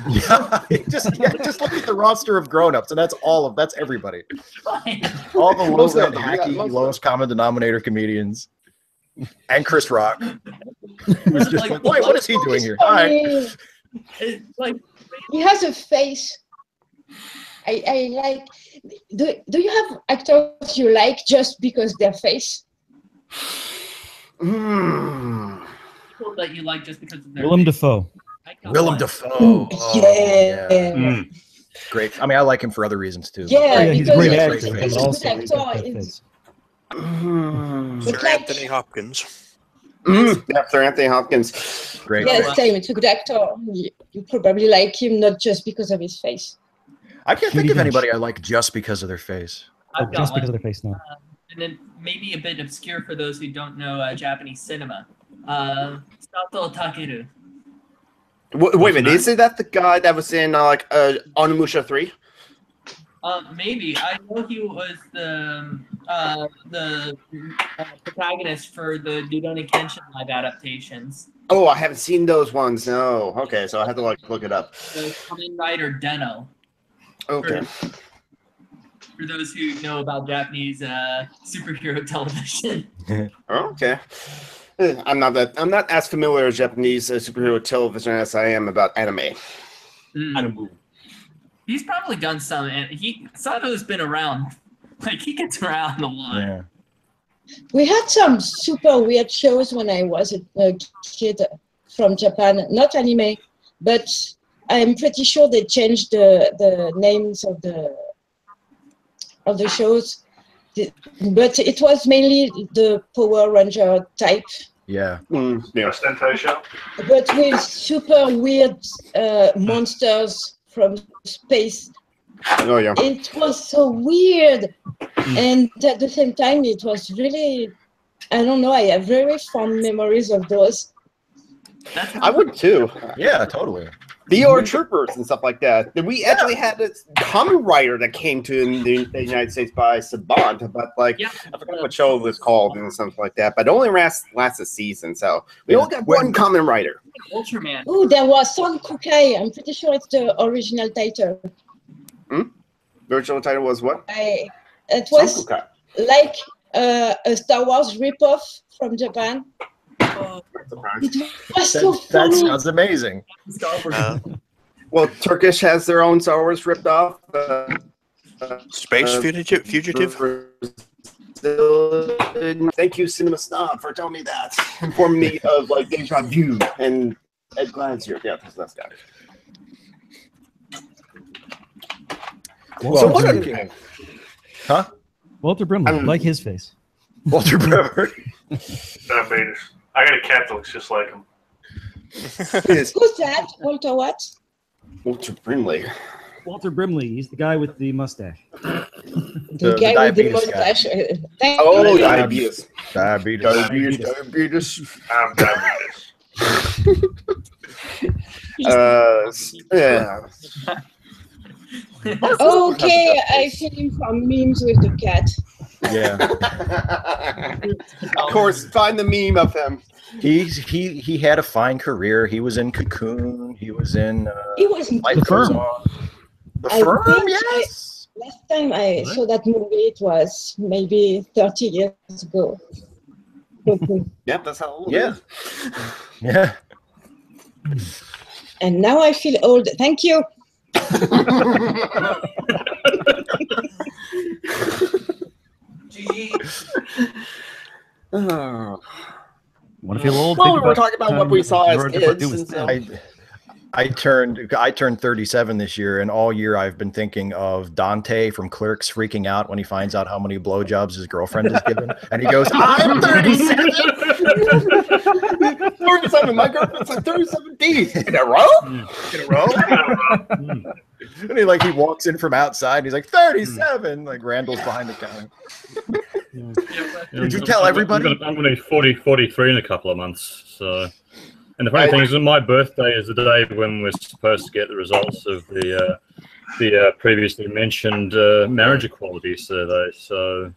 Speaker 1: Yeah, just look at the roster of grown-ups, and that's everybody. All the hacky, lowest common denominator comedians, and Chris Rock. Who's just like, wait, what is he doing here? Hi.
Speaker 3: Like, he has a face. I like. Do you have actors you like just because their face?
Speaker 4: People that you like just because of their
Speaker 8: Willem
Speaker 4: face.
Speaker 8: Dafoe.
Speaker 1: Willem Dafoe.
Speaker 3: Yeah.
Speaker 1: Great. I mean, I like him for other reasons too.
Speaker 3: Yeah,
Speaker 8: he's a great actor. But also,
Speaker 7: Sir Anthony Hopkins.
Speaker 6: Yeah, Sir Anthony Hopkins.
Speaker 1: Great.
Speaker 3: Yes, same. It's a good actor. You probably like him not just because of his face.
Speaker 1: I can't think of anybody I like just because of their face.
Speaker 8: Just because of their face, no.
Speaker 4: And then maybe a bit obscure for those who don't know Japanese cinema. Sato Takeru.
Speaker 6: Wait a minute, is that the guy that was in Onimusha 3?
Speaker 4: Maybe. I know he was the protagonist for the Rurouni Kenshin live adaptations.
Speaker 6: Oh, I haven't seen those ones. No. Okay, so I have to look it up.
Speaker 4: The Kamen Rider Deno.
Speaker 6: Okay.
Speaker 4: For those who know about Japanese superhero television.
Speaker 6: Okay. I'm not as familiar with Japanese superhero television as I am about anime.
Speaker 4: He's probably done some, and Sato's been around. Like, he gets around a lot.
Speaker 1: Yeah.
Speaker 3: We had some super weird shows when I was a kid from Japan. Not anime, but I'm pretty sure they changed the names of the shows. But it was mainly the Power Ranger type.
Speaker 1: Yeah.
Speaker 9: Sentai show.
Speaker 3: But with super weird monsters from space.
Speaker 6: Oh yeah.
Speaker 3: It was so weird, and at the same time, it was really, I don't know. I have very fond memories of those.
Speaker 6: I would too.
Speaker 1: Yeah, totally.
Speaker 6: VR Troopers and stuff like that. We actually had this Kamen Rider that came to the United States by Saban, but I forgot what show it was called and something like that. But it only lasted a season, so we only got one Kamen Rider.
Speaker 4: Ultraman.
Speaker 3: Oh, there was Son Kukai. I'm pretty sure it's the original title.
Speaker 6: The original title was what?
Speaker 3: It was like a Star Wars ripoff from Japan. It was so funny.
Speaker 1: That sounds amazing.
Speaker 6: Well, Turkish has their own Star Wars ripped off.
Speaker 7: Space Fugitive.
Speaker 6: Thank you, Cinema Snob, for telling me that. Informing me of Deja Vu and Ed Glenn's here. Yeah, that's that guy.
Speaker 1: So what are you? Huh?
Speaker 8: Walter Brimley, like his face.
Speaker 1: Walter Brimley.
Speaker 9: Diabetes. I got a cat that looks just like him.
Speaker 3: Who's that? Walter what?
Speaker 6: Walter Brimley.
Speaker 8: Walter Brimley. He's the guy with the mustache.
Speaker 3: The guy with the mustache.
Speaker 6: Oh, diabetes.
Speaker 1: Diabetes.
Speaker 9: I'm diabetes.
Speaker 6: Yeah.
Speaker 3: Okay, I see him from memes with the cat.
Speaker 1: Yeah.
Speaker 6: Of course, find the meme of him.
Speaker 1: He had a fine career. He was in Cocoon. He was in.
Speaker 3: He was in
Speaker 1: The Firm. The Firm, yes.
Speaker 3: Last time I saw that movie, it was maybe 30 years ago.
Speaker 6: Yep, that's how old.
Speaker 1: Yeah. Yeah.
Speaker 3: And now I feel old. Thank you.
Speaker 8: Want to feel old?
Speaker 6: Well, we were talking about what we saw as kids.
Speaker 1: I turned 37 this year, and all year I've been thinking of Dante from Clerks freaking out when he finds out how many blowjobs his girlfriend is given, and he goes, "I'm 37."
Speaker 6: 37. My girlfriend's like 37 D's in a row. In a row.
Speaker 1: And he walks in from outside. And he's like 37. Like Randall's behind the counter. Did you tell everybody?
Speaker 5: I'm going to be 43 in a couple of months. So, and the funny thing is, that my birthday is the day when we're supposed to get the results of the previously mentioned marriage equality survey. So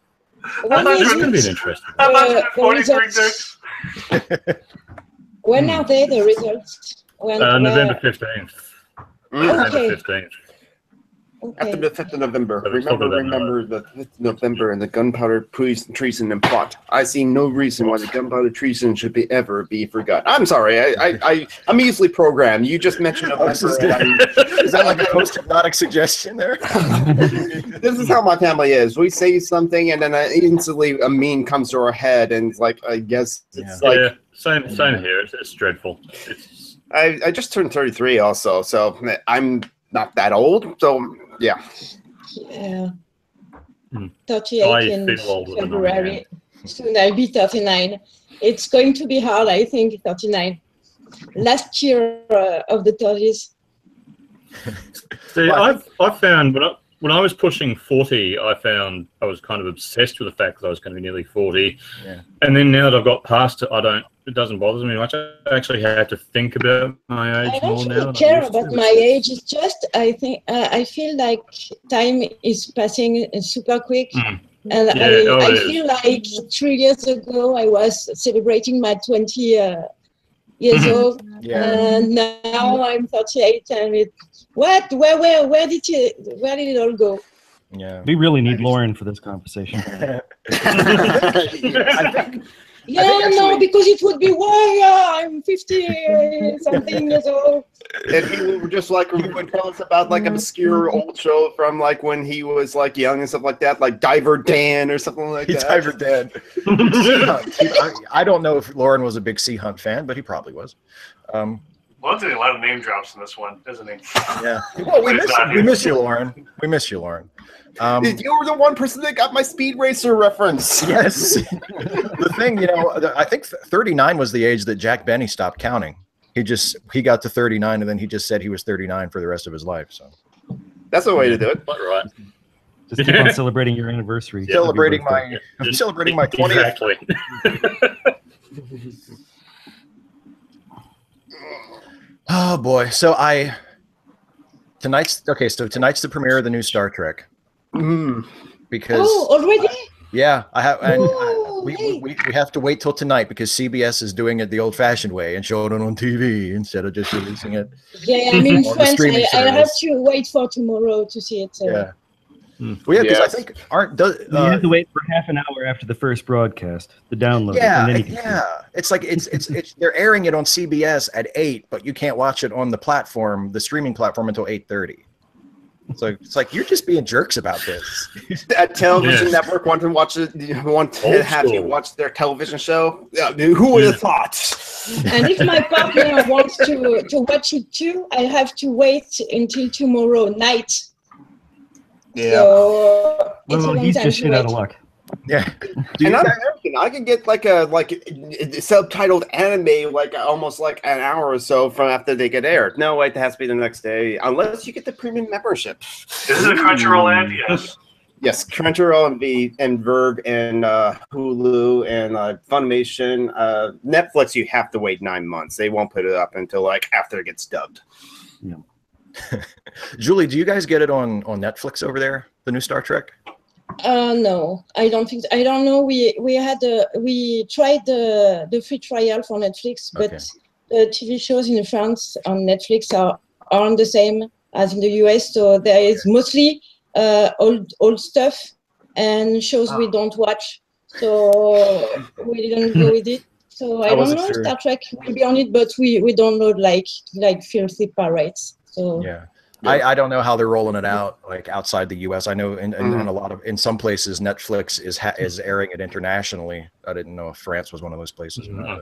Speaker 5: it's going to be interesting.
Speaker 3: When are they, the results?
Speaker 5: November 15th.
Speaker 3: Okay.
Speaker 5: 15th.
Speaker 6: After the 5th of November.
Speaker 5: So
Speaker 6: Remember the 5th of November and the gunpowder treason and plot. I see no reason why the gunpowder treason should ever be forgotten. I'm sorry, I'm easily programmed. You just mentioned November.
Speaker 1: Is that like a post-hypnotic suggestion there?
Speaker 6: This is how my family is. We say something and then instantly a meme comes to our head and it's like, I guess it's like...
Speaker 5: Same here. It's dreadful.
Speaker 6: I just turned 33 also, so I'm not that old, so yeah.
Speaker 3: Yeah. 38 in February. Soon I'll be 39. It's going to be hard, I think, 39. Last year of the 30s.
Speaker 5: See, I found when I was pushing 40, I found I was kind of obsessed with the fact that I was going to be nearly 40.
Speaker 1: Yeah.
Speaker 5: And then now that I've got past it, it doesn't bother me much. I actually had to think about my age more now. I don't
Speaker 3: care about my age. It's just I feel like time is passing super quick. And I feel like 3 years ago I was celebrating my 20 years old, and now I'm 38, and where did it all go?
Speaker 8: Yeah, we really need Lauren for this conversation.
Speaker 3: Because it would be I'm 50 something years old.
Speaker 6: And he would just like would tell us about like obscure old show from like when he was like young and stuff like that, like Diver Dan or something like that.
Speaker 1: Diver Dan. I don't know if Lauren was a big Sea Hunt fan, but he probably was.
Speaker 9: Well, doing a lot of name drops in this one, isn't he?
Speaker 1: Yeah. Well, we miss you, Lauren. We miss you, Lauren.
Speaker 6: You were the one person that got my Speed Racer reference.
Speaker 1: Yes. The thing, I think 39 was the age that Jack Benny stopped counting. He got to 39, and then he just said he was 39 for the rest of his life. So
Speaker 6: that's the way to do it.
Speaker 5: Right.
Speaker 8: Just keep on celebrating your anniversary.
Speaker 1: Celebrating my 20th.
Speaker 5: Exactly.
Speaker 1: Oh boy! So tonight's the premiere of the new Star Trek. Because
Speaker 3: already?
Speaker 1: Yeah, I have, and we have to wait till tonight because CBS is doing it the old-fashioned way and showing it on TV instead of just releasing it.
Speaker 3: Yeah, I'm in France. I have to wait for tomorrow to see it.
Speaker 1: Yeah. Well, yeah, because I think
Speaker 8: you have to wait for half an hour after the first broadcast, the download.
Speaker 1: Yeah,
Speaker 8: and then
Speaker 1: it's like it's they're airing it on CBS at 8, but you can't watch it on the streaming platform until 8:30. So it's like you're just being jerks about this.
Speaker 6: That television network want to have you watch their television show. Who would have thought?
Speaker 3: And if my partner wants to watch it too, I have to wait until tomorrow night.
Speaker 8: Yeah.
Speaker 3: So
Speaker 8: he's just shit out of luck.
Speaker 1: Yeah.
Speaker 6: And I'm American. I can get like a subtitled anime almost like an hour or so from after they get aired. No, it has to be the next day unless you get the premium membership.
Speaker 9: This is a Crunchyroll ad, yes.
Speaker 6: Yes, Crunchyroll and Verve and Hulu and Funimation. Netflix, you have to wait 9 months. They won't put it up until like after it gets dubbed.
Speaker 8: Yeah.
Speaker 1: Julie, do you guys get it on Netflix over there? The new Star Trek?
Speaker 3: No, I don't think. I don't know. We tried the free trial for Netflix, but the TV shows in France on Netflix aren't the same as in the US. So there is mostly old stuff and shows we don't watch. So we didn't go with it. So I don't know. Star Trek will be on it, but we download like filthy pirates. So
Speaker 1: yeah. I don't know how they're rolling it out like outside the U.S. I know in some places Netflix is airing it internationally. I didn't know if France was one of those places.
Speaker 5: I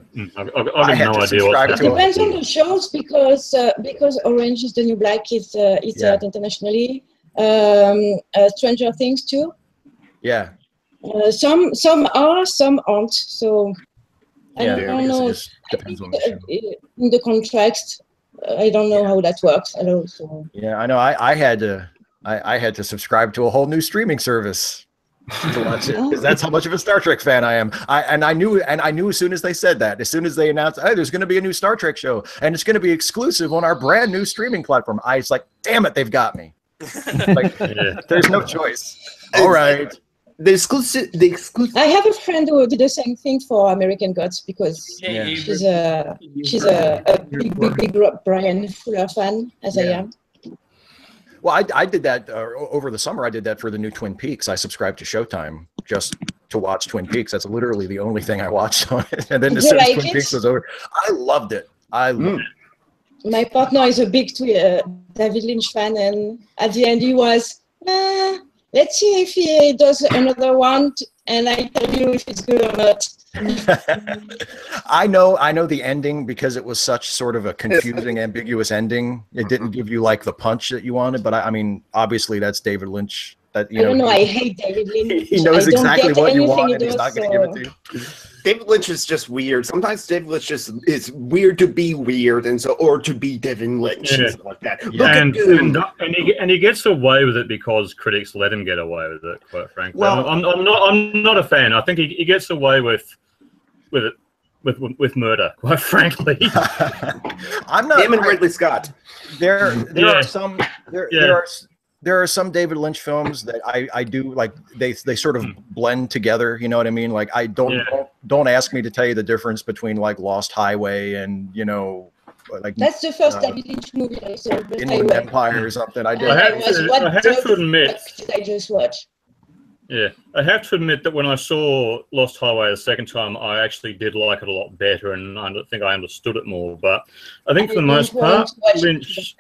Speaker 5: have no idea.
Speaker 3: It depends on the shows because Orange is the New Black is out internationally. Stranger Things too.
Speaker 1: Yeah.
Speaker 3: Some are, some aren't. So I don't know.
Speaker 1: It depends on the show.
Speaker 3: In the contracts. I don't know how that works. I don't. So.
Speaker 1: Yeah, I know. I had to subscribe to a whole new streaming service to watch it because that's how much of a Star Trek fan I am. I knew as soon as they said that, as soon as they announced, hey, there's going to be a new Star Trek show and it's going to be exclusive on our brand new streaming platform. I was like, damn it, they've got me. There's no choice. All right.
Speaker 6: The exclusive.
Speaker 3: I have a friend who did the same thing for American Gods because she's a big Brian Fuller fan, as I am.
Speaker 1: Well, I did that over the summer. I did that for the new Twin Peaks. I subscribed to Showtime just to watch Twin Peaks. That's literally the only thing I watched on it. And then as soon as Twin Peaks was over, I loved it. I loved it.
Speaker 3: My partner is a big David Lynch fan, and at the end he was, let's see if he does another one, and I tell you if it's good or not.
Speaker 1: I know the ending because it was such sort of a confusing, ambiguous ending. It didn't give you like the punch that you wanted, but I mean, obviously that's David Lynch. That
Speaker 3: I don't know. I hate David Lynch.
Speaker 1: He knows exactly what you want, and he's not going to give it to you.
Speaker 6: David Lynch is just weird. Sometimes David Lynch just is weird to be weird, or to be David Lynch and stuff like that.
Speaker 5: Yeah. And he gets away with it because critics let him get away with it. Quite frankly, well, I'm not a fan. I think he gets away with it with murder. Quite frankly,
Speaker 6: I'm not. Him and Ridley Scott.
Speaker 1: There are some David Lynch films that I do like. They sort of blend together. You know what I mean? Like I don't ask me to tell you the difference between like Lost Highway and like
Speaker 3: that's the first David Lynch movie I saw.
Speaker 1: Inland Empire or something. I did.
Speaker 5: I have to admit.
Speaker 3: I just watched.
Speaker 5: Yeah, I have to admit that when I saw Lost Highway the second time, I actually did like it a lot better, and I think I understood it more. But I think for the most part, Lynch.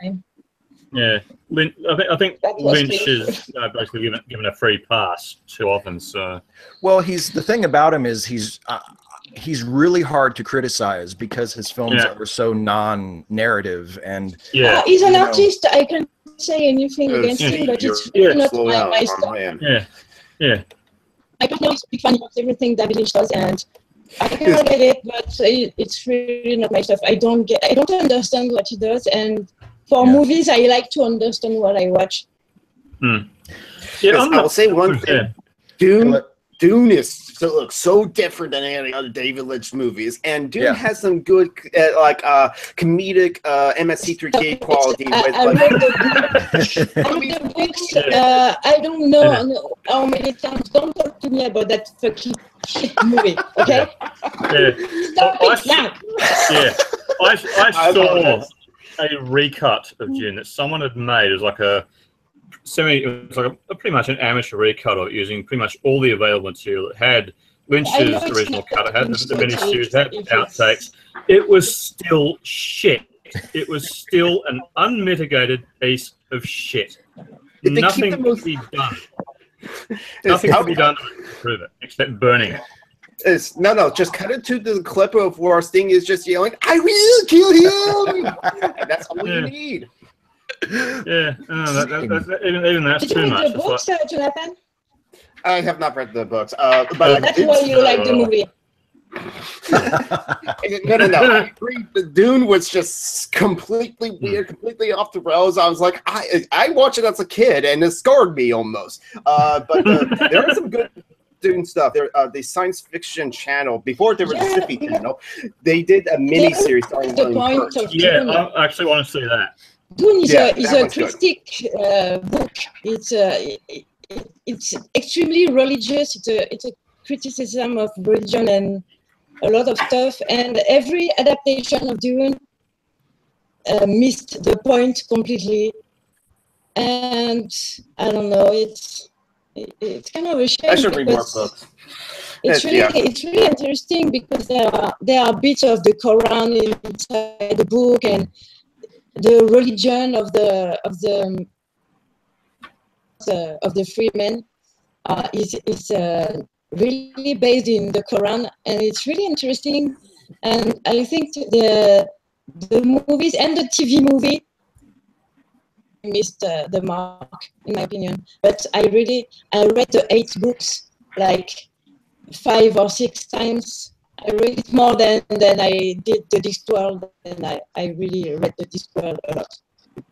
Speaker 5: Yeah, I think Lynch is basically given a free pass too often. So,
Speaker 1: well, the thing about him is he's really hard to criticize because his films are so non-narrative and
Speaker 3: he's an artist. I can't say anything against him, but it's not my style.
Speaker 5: Yeah.
Speaker 3: I don't know. Big fan of everything David Lynch does, and I can get it, but it's really not my stuff. I don't understand what he does, and for movies, I like to understand what I watch.
Speaker 6: Yeah, I will say one thing. Dune looks so different than any other David Lynch movies, and Dune has some good comedic MST3K quality.
Speaker 3: I don't know how many times. Don't talk to me about that fucking shit movie, okay? Stop it now.
Speaker 5: Yeah, I saw a recut of Dune that someone had made. It was like a pretty much an amateur recut of it, using pretty much all the available material. It had Lynch's original cut, it had the miniseries, it had outtakes. It was still shit. It was still an unmitigated piece of shit. Nothing could be done. Nothing could be done to improve it, except burning it.
Speaker 6: Just cut it to the clip of where Sting is just yelling, "I will kill him!" And that's all you need.
Speaker 5: Yeah, even that's too much.
Speaker 3: The books, Jonathan?
Speaker 6: I have not read the books, but
Speaker 3: that's why you like the movie.
Speaker 6: No. I agree. The Dune was just completely weird, completely off the rails. I was like, I watched it as a kid, and it scarred me almost. But there is some good Dune stuff. There, the science fiction channel before there was a sci-fi channel, they did a mini series starring William Hurt.
Speaker 5: Yeah, I actually want to see that.
Speaker 3: Dune is a critique book. It's extremely religious. It's a criticism of religion and a lot of stuff. And every adaptation of Dune missed the point completely. And I don't know. It's kind of a shame.
Speaker 6: I should read more books.
Speaker 3: It's really interesting because there are bits of the Quran inside the book, and the religion of the freemen is really based in the Quran, and it's really interesting. And I think the movies and the TV movie missed the mark, in my opinion. But I read the 8 books like 5 or 6 times. I read it more than I did the Discworld, and I really read the Discworld a lot.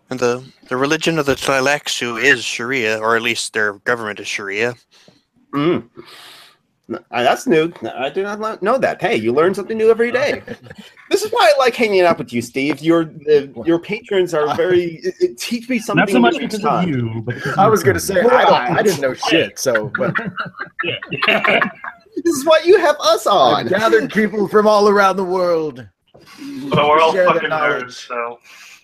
Speaker 7: And the religion of the Tleilaxu is Sharia, or at least their government is Sharia.
Speaker 6: That's new. I did not know that. Hey, you learn something new every day. This is why I like hanging out with you, Steve. Your patrons are very teach me something.
Speaker 8: Not so much because of you, but
Speaker 1: I was going to say I didn't know shit. So, but
Speaker 6: this is why you have us on.
Speaker 1: Gathered people from all around the world.
Speaker 9: But we're all
Speaker 1: Share that
Speaker 9: fucking
Speaker 1: knowledge.
Speaker 9: nerds, so.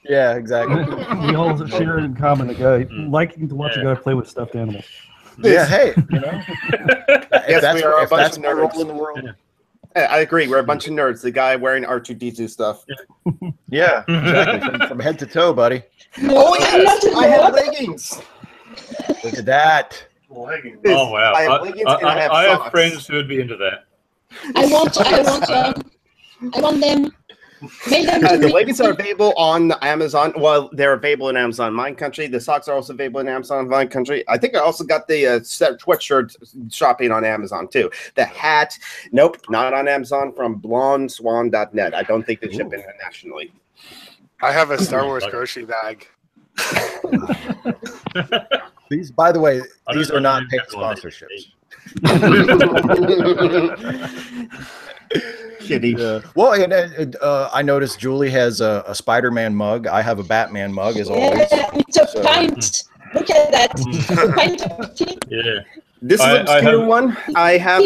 Speaker 1: Yeah, exactly.
Speaker 8: We all share it in common. The guy liking to watch a guy play with stuffed animals.
Speaker 1: Yeah, hey, you know.
Speaker 6: Yes, we are a bunch
Speaker 1: that's
Speaker 6: of
Speaker 1: my role
Speaker 6: nerds.
Speaker 1: in the world.
Speaker 6: I agree. We're a bunch of nerds. The guy wearing R2D2 stuff.
Speaker 1: Yeah, exactly. From head to toe, buddy.
Speaker 6: Oh yes, I have leggings.
Speaker 1: Look at that.
Speaker 9: Leggings.
Speaker 5: Oh wow!
Speaker 6: I have leggings and I have
Speaker 5: I have
Speaker 6: socks.
Speaker 5: friends who would be into that.
Speaker 3: I want them. Mail them to
Speaker 6: The
Speaker 3: me.
Speaker 6: leggings are available on Amazon. Well, they're available in Amazon Mine Country. The socks are also available in Amazon Mine Country. I think I also got the sweatshirt shopping on Amazon too. The hat, nope, not on Amazon, from blondeswan.net. I don't think they ship internationally.
Speaker 2: I have a Star Wars grocery bag.
Speaker 1: These, by the way, these are not paid sponsorships.
Speaker 6: Kitty.
Speaker 1: Well, and I noticed Julie has a Spider-Man mug. I have a Batman mug, as always.
Speaker 3: Yeah, it's a pint. Look at that. A pint of tea.
Speaker 5: Yeah.
Speaker 6: This is an obscure one. I have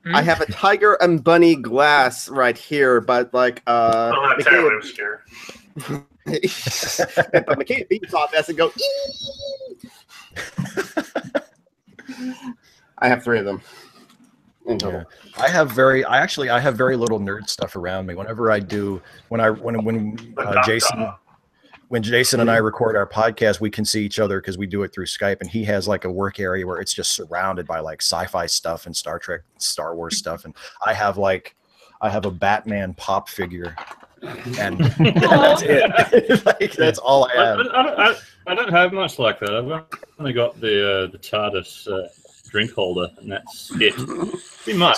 Speaker 3: I
Speaker 6: have a tiger and bunny glass right here, but like
Speaker 9: not terribly obscure.
Speaker 6: but Michaela beats off as and go. I have 3 of them.
Speaker 1: Yeah. I have very little nerd stuff around me. Whenever I do, when Jason and I record our podcast, we can see each other because we do it through Skype, and he has like a work area where it's just surrounded by like sci-fi stuff and Star Trek, Star Wars stuff, and I have a Batman pop figure, and that's it. Like, that's all I have.
Speaker 5: I don't have much like that. I've only got the TARDIS drink holder, and that's it. Pretty much.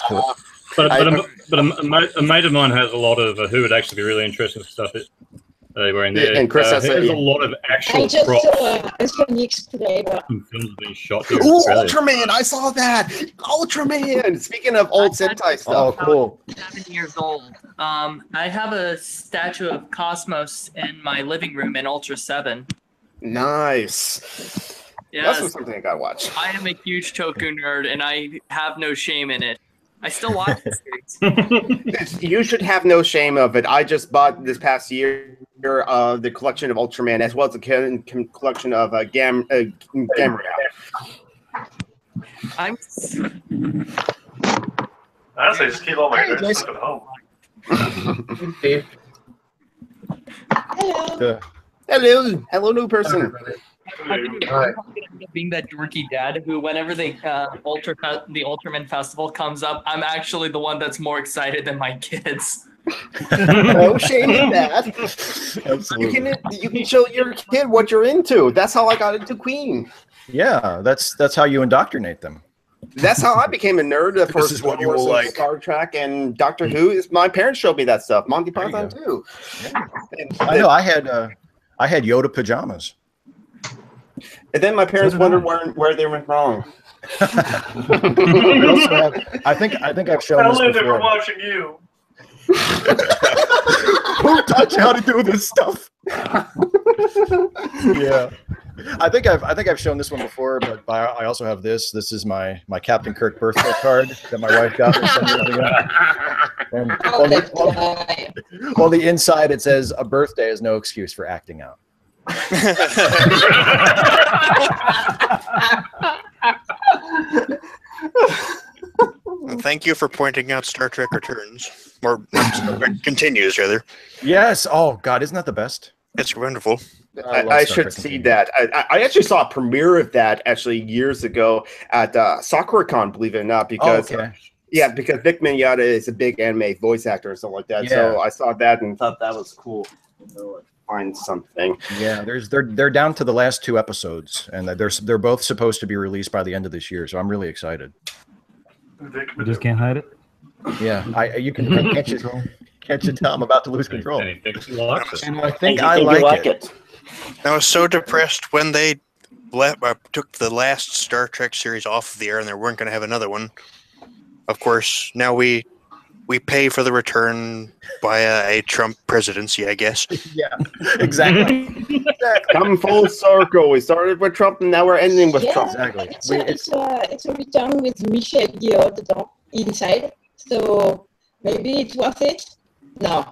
Speaker 5: But a mate of mine has a lot of who would actually be really interested in stuff that they were in there.
Speaker 6: And Chris has
Speaker 5: a lot of actual
Speaker 3: I just
Speaker 5: props.
Speaker 3: saw Phoenix today, but
Speaker 5: Films being shot here.
Speaker 6: Ooh, Ultraman! I saw that. Ultraman. Speaking of old Sentai stuff.
Speaker 1: Oh, cool.
Speaker 10: 7 years old. I have a statue of Cosmos in my living room in Ultra 7.
Speaker 6: Nice.
Speaker 10: Yes.
Speaker 6: That's something I gotta watch.
Speaker 10: I am a huge Toku nerd, and I have no shame in it. I still watch the series.
Speaker 6: You should have no shame of it. I just bought this past year the collection of Ultraman as well as the collection of Gamera.
Speaker 10: I'm.
Speaker 9: Honestly, just keep all my nerds stuff at home.
Speaker 6: Hello, new person.
Speaker 10: Being that dorky dad who, whenever the Ultraman festival comes up, I'm actually the one that's more excited than my kids.
Speaker 6: No shame in that. Absolutely. You can show your kid what you're into. That's how I got into Queen.
Speaker 1: Yeah, that's how you indoctrinate them.
Speaker 6: That's how I became a nerd. The
Speaker 1: This is what you will like.
Speaker 6: Star Trek and Doctor Who. My parents showed me that stuff. Monty Python too.
Speaker 1: Yeah. I know. I had Yoda pajamas.
Speaker 6: And then my parents wondered where they went wrong.
Speaker 1: I think I've shown this
Speaker 9: Only
Speaker 1: before.
Speaker 9: from watching you.
Speaker 1: Who taught you how to do this stuff? Yeah, I think I've shown this one before, but I also have this. This is my Captain Kirk birthday card that my wife got me some years ago. And on the inside it says, "A birthday is no excuse for acting out."
Speaker 7: Thank you for pointing out Star Trek Returns, or Star Trek Continues, rather.
Speaker 1: Yes. Oh God, isn't that the best?
Speaker 7: It's wonderful.
Speaker 6: I should see that. I actually saw a premiere of that actually years ago at SakuraCon, believe it or not, because because Vic Mignogna is a big anime voice actor and stuff like that. Yeah. So I saw that and thought that was cool. Find something.
Speaker 1: Yeah, they're down to the last 2 episodes, and they're both supposed to be released by the end of this year. So I'm really excited.
Speaker 8: You just can't hide it.
Speaker 1: Yeah, you can can't you tell I'm about to lose control? And I think I like it.
Speaker 7: I was so depressed when they took the last Star Trek series off of the air, and they weren't going to have another one. Of course, now we pay for the return via a Trump presidency, I guess.
Speaker 1: Yeah, exactly.
Speaker 6: Come full circle. We started with Trump, and now we're ending with Trump.
Speaker 1: Exactly.
Speaker 3: It's a return with Michel Yeoh inside, so maybe it's worth it. No.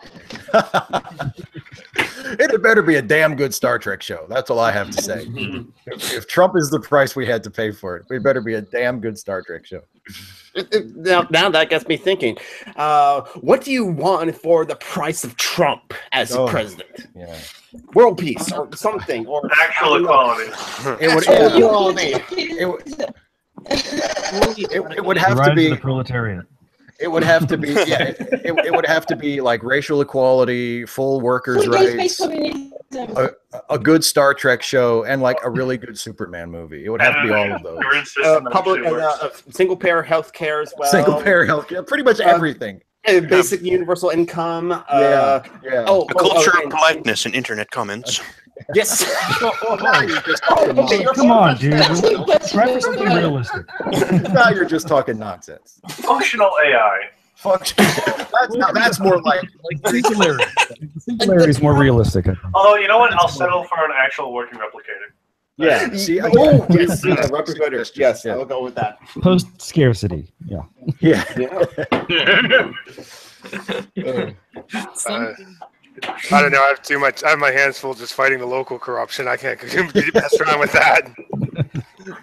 Speaker 1: It better be a damn good Star Trek show. That's all I have to say. If Trump is the price we had to pay for it, it better be a damn good Star Trek show.
Speaker 6: Now that gets me thinking. What do you want for the price of Trump as president?
Speaker 1: Yeah.
Speaker 6: World peace or something, or
Speaker 9: actual equality.
Speaker 1: It would have to be
Speaker 8: the proletariat.
Speaker 1: It would have to be, yeah. It would have to be like racial equality, full workers' rights, a good Star Trek show, and like a really good Superman movie. It would have to be all of those.
Speaker 6: Public, single payer health care as well.
Speaker 1: Single payer health care, pretty much everything.
Speaker 6: Basic universal income.
Speaker 1: Yeah.
Speaker 6: Oh,
Speaker 7: a culture of politeness and internet comments.
Speaker 6: Yes.
Speaker 8: Come on, dude. Try for something realistic.
Speaker 1: Now you're just talking nonsense.
Speaker 9: Functional AI.
Speaker 1: That's more like
Speaker 8: singularity. Singularity is more realistic.
Speaker 9: Although, you know what? I'll settle for an actual working replicator.
Speaker 1: Yeah. See,
Speaker 6: replicator. Yes, I'll go with that.
Speaker 8: Post scarcity. Yeah.
Speaker 1: Yeah.
Speaker 2: I don't know. I have too much. I have my hands full just fighting the local corruption. I can't mess around with that.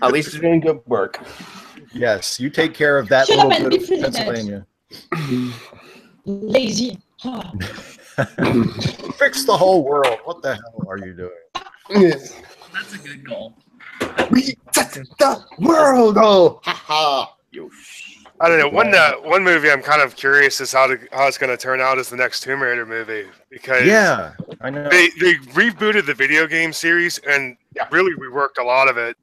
Speaker 6: At least you're doing good work.
Speaker 1: Yes, you take care of that little bit of Pennsylvania.
Speaker 3: Lazy.
Speaker 1: Fix the whole world. What the hell are you doing?
Speaker 4: That's a good goal.
Speaker 6: We set the world goal. Ha ha.
Speaker 2: I don't know. One movie I'm kind of curious is how it's going to turn out is the next Tomb Raider movie, because
Speaker 1: I know
Speaker 2: they rebooted the video game series and really reworked a lot of it.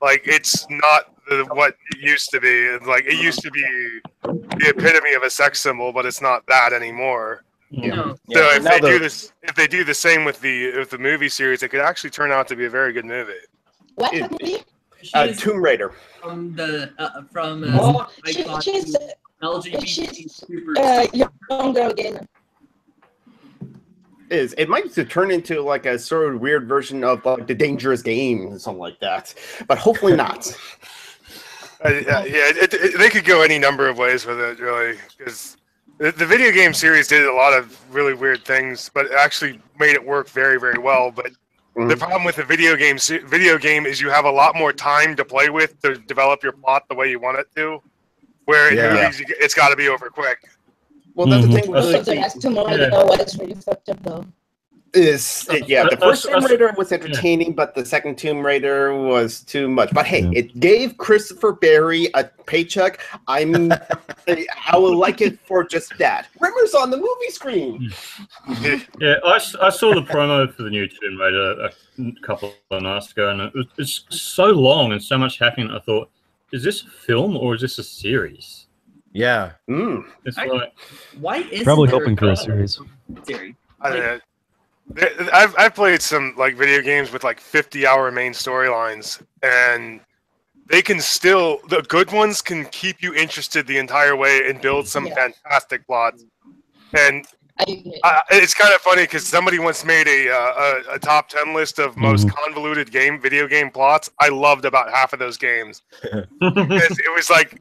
Speaker 2: Like, it's not what it used to be. Like, it used to be the epitome of a sex symbol, but it's not that anymore.
Speaker 4: Yeah.
Speaker 2: So if they do the same with the movie series, it could actually turn out to be a very good movie.
Speaker 3: What movie?
Speaker 6: Tomb Raider.
Speaker 4: From
Speaker 3: she's
Speaker 4: LGBT super
Speaker 3: younger again.
Speaker 6: It might turn into like a sort of weird version of like the Dangerous Game or something like that, but hopefully not.
Speaker 2: They could go any number of ways with it, really, because the video game series did a lot of really weird things, but it actually made it work very, very well. But the problem with the video game is you have a lot more time to play with to develop your plot the way you want it to. Where in movies, it's got to be over quick.
Speaker 6: Well, that's the thing.
Speaker 3: The last Tomb Raider was really fucked up, though.
Speaker 6: The first Tomb Raider was entertaining, but the second Tomb Raider was too much. But hey, it gave Christopher Barry a paycheck. I will like it for just that. Rimmer's on the movie screen.
Speaker 5: Yeah, I saw the promo for the new Tomb Raider a couple of nights ago, and it's so long and so much happening. I thought, is this a film or is this a series?
Speaker 1: Yeah.
Speaker 5: It's like,
Speaker 4: why is
Speaker 8: probably hoping for a series.
Speaker 2: I don't know. I've played some like video games with like 50-hour main storylines, and they can still, the good ones can keep you interested the entire way and build some fantastic plots. And it's kind of funny because somebody once made a top 10 list of most convoluted video game plots. I loved about half of those games. It was like,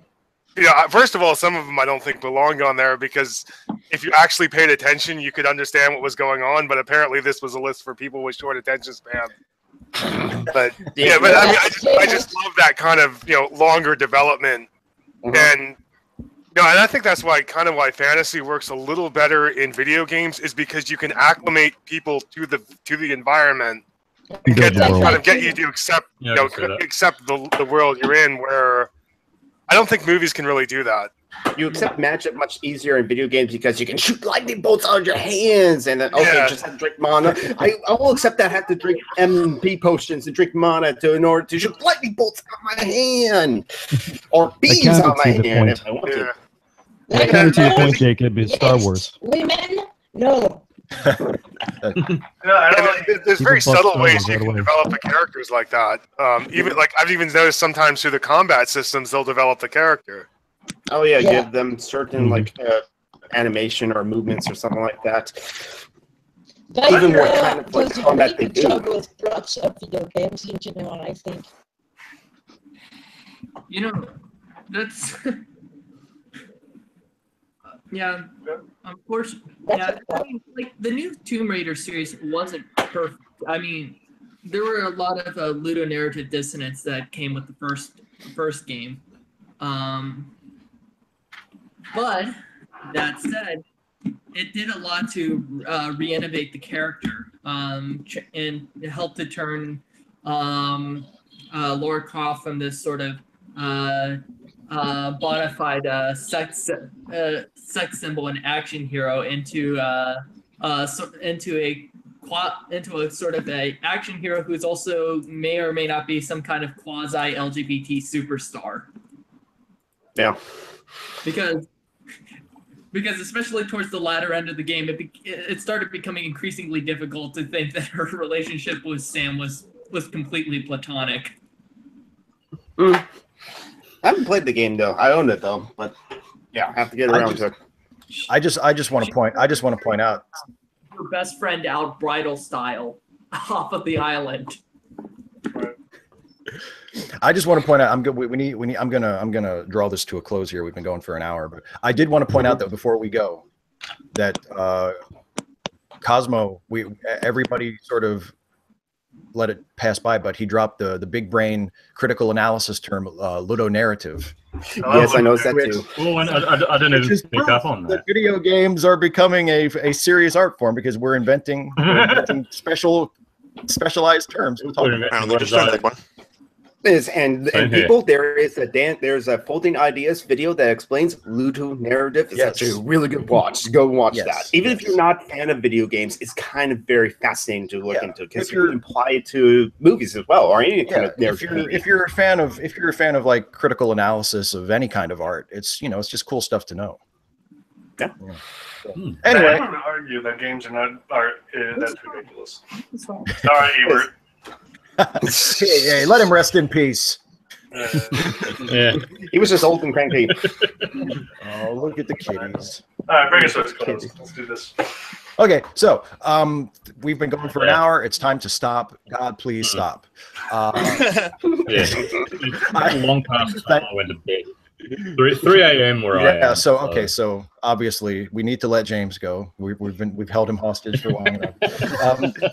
Speaker 2: first of all, some of them I don't think belonged on there, because if you actually paid attention, you could understand what was going on. But apparently, this was a list for people with short attention span. But I mean, I just love that kind of longer development, and and I think that's why fantasy works a little better in video games, is because you can acclimate people to the environment and get you to accept accept the world you're in. Where I don't think movies can really do that.
Speaker 6: You accept magic much easier in video games because you can shoot lightning bolts out of your hands, and then just have to drink mana. I will accept that I have to drink MP potions and drink mana in order to shoot lightning bolts out of my hand, or bees out of my hand if I want to.
Speaker 8: I can see the point, Jacob, is Star Wars.
Speaker 3: Women, no.
Speaker 2: There's very subtle ways you can develop the characters like that. Even like I've even noticed sometimes through the combat systems, they'll develop the character.
Speaker 6: Oh yeah, give them certain like animation or movements or something like that.
Speaker 3: But
Speaker 6: even what kind of like combat they do.
Speaker 3: With plots of video games in general, I think.
Speaker 4: That's Yeah, unfortunately, yeah. I mean, like the new Tomb Raider series wasn't perfect. I mean, there were a lot of ludonarrative dissonance that came with the first game. But that said, it did a lot to re-innovate the character and help to turn Lara Croft from this sort of bona fide sex symbol and action hero into a sort of a action hero who's also may or may not be some kind of quasi LGBT superstar.
Speaker 6: Yeah.
Speaker 4: Because especially towards the latter end of the game, it started becoming increasingly difficult to think that her relationship with Sam was completely platonic.
Speaker 6: I haven't played the game though. I own it though, but yeah, I have to get around to it.
Speaker 1: I just want to point out
Speaker 4: her best friend out bridal style off of the island.
Speaker 1: I just want to point out, I'm gonna draw this to a close here. We've been going for an hour, but I did want to point out that before we go, that Cosmo, everybody sort of let it pass by, but he dropped the big brain critical analysis term, ludonarrative.
Speaker 6: Yes, I noticed that too.
Speaker 5: Oh, and I didn't even pick up on that.
Speaker 1: Video games are becoming a serious art form because we're inventing specialized terms. We'll talk about
Speaker 6: and people, there's a Folding Ideas video that explains ludonarrative. It's actually a really good watch. Go and watch that. Even if you're not a fan of video games, it's kind of very fascinating to look into because you can apply it to movies as well, or any kind of narrative.
Speaker 1: If you're a fan of like critical analysis of any kind of art, it's it's just cool stuff to know.
Speaker 6: Yeah.
Speaker 1: Anyway,
Speaker 9: I don't argue that games are not art. That's ridiculous. All right, Ebert.
Speaker 1: Hey, let him rest in peace.
Speaker 5: Yeah,
Speaker 6: he was just old and cranky.
Speaker 1: Oh, look at the kitties.
Speaker 9: All right, bring us to close. Let's do this.
Speaker 1: Okay, so we've been going for an hour. It's time to stop. God, please stop.
Speaker 5: It's long past the time I went to bed. 3 a.m. where I am.
Speaker 1: So obviously we need to let James go. We've held him hostage for long enough.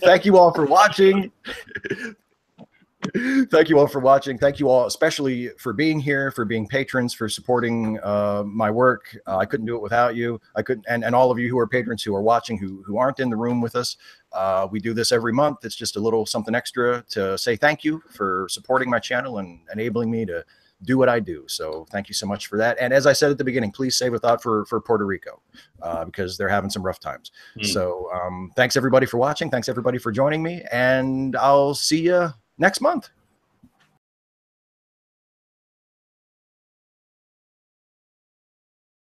Speaker 1: Thank you all for watching. Thank you all for watching. Thank you all, especially for being here, for being patrons, for supporting my work. I couldn't do it without you. I couldn't, and all of you who are patrons who are watching, who aren't in the room with us. We do this every month. It's just a little something extra to say thank you for supporting my channel and enabling me to do what I do. So thank you so much for that. And as I said at the beginning, please save a thought for Puerto Rico because they're having some rough times. So thanks everybody for watching. Thanks everybody for joining me, and I'll see you next month.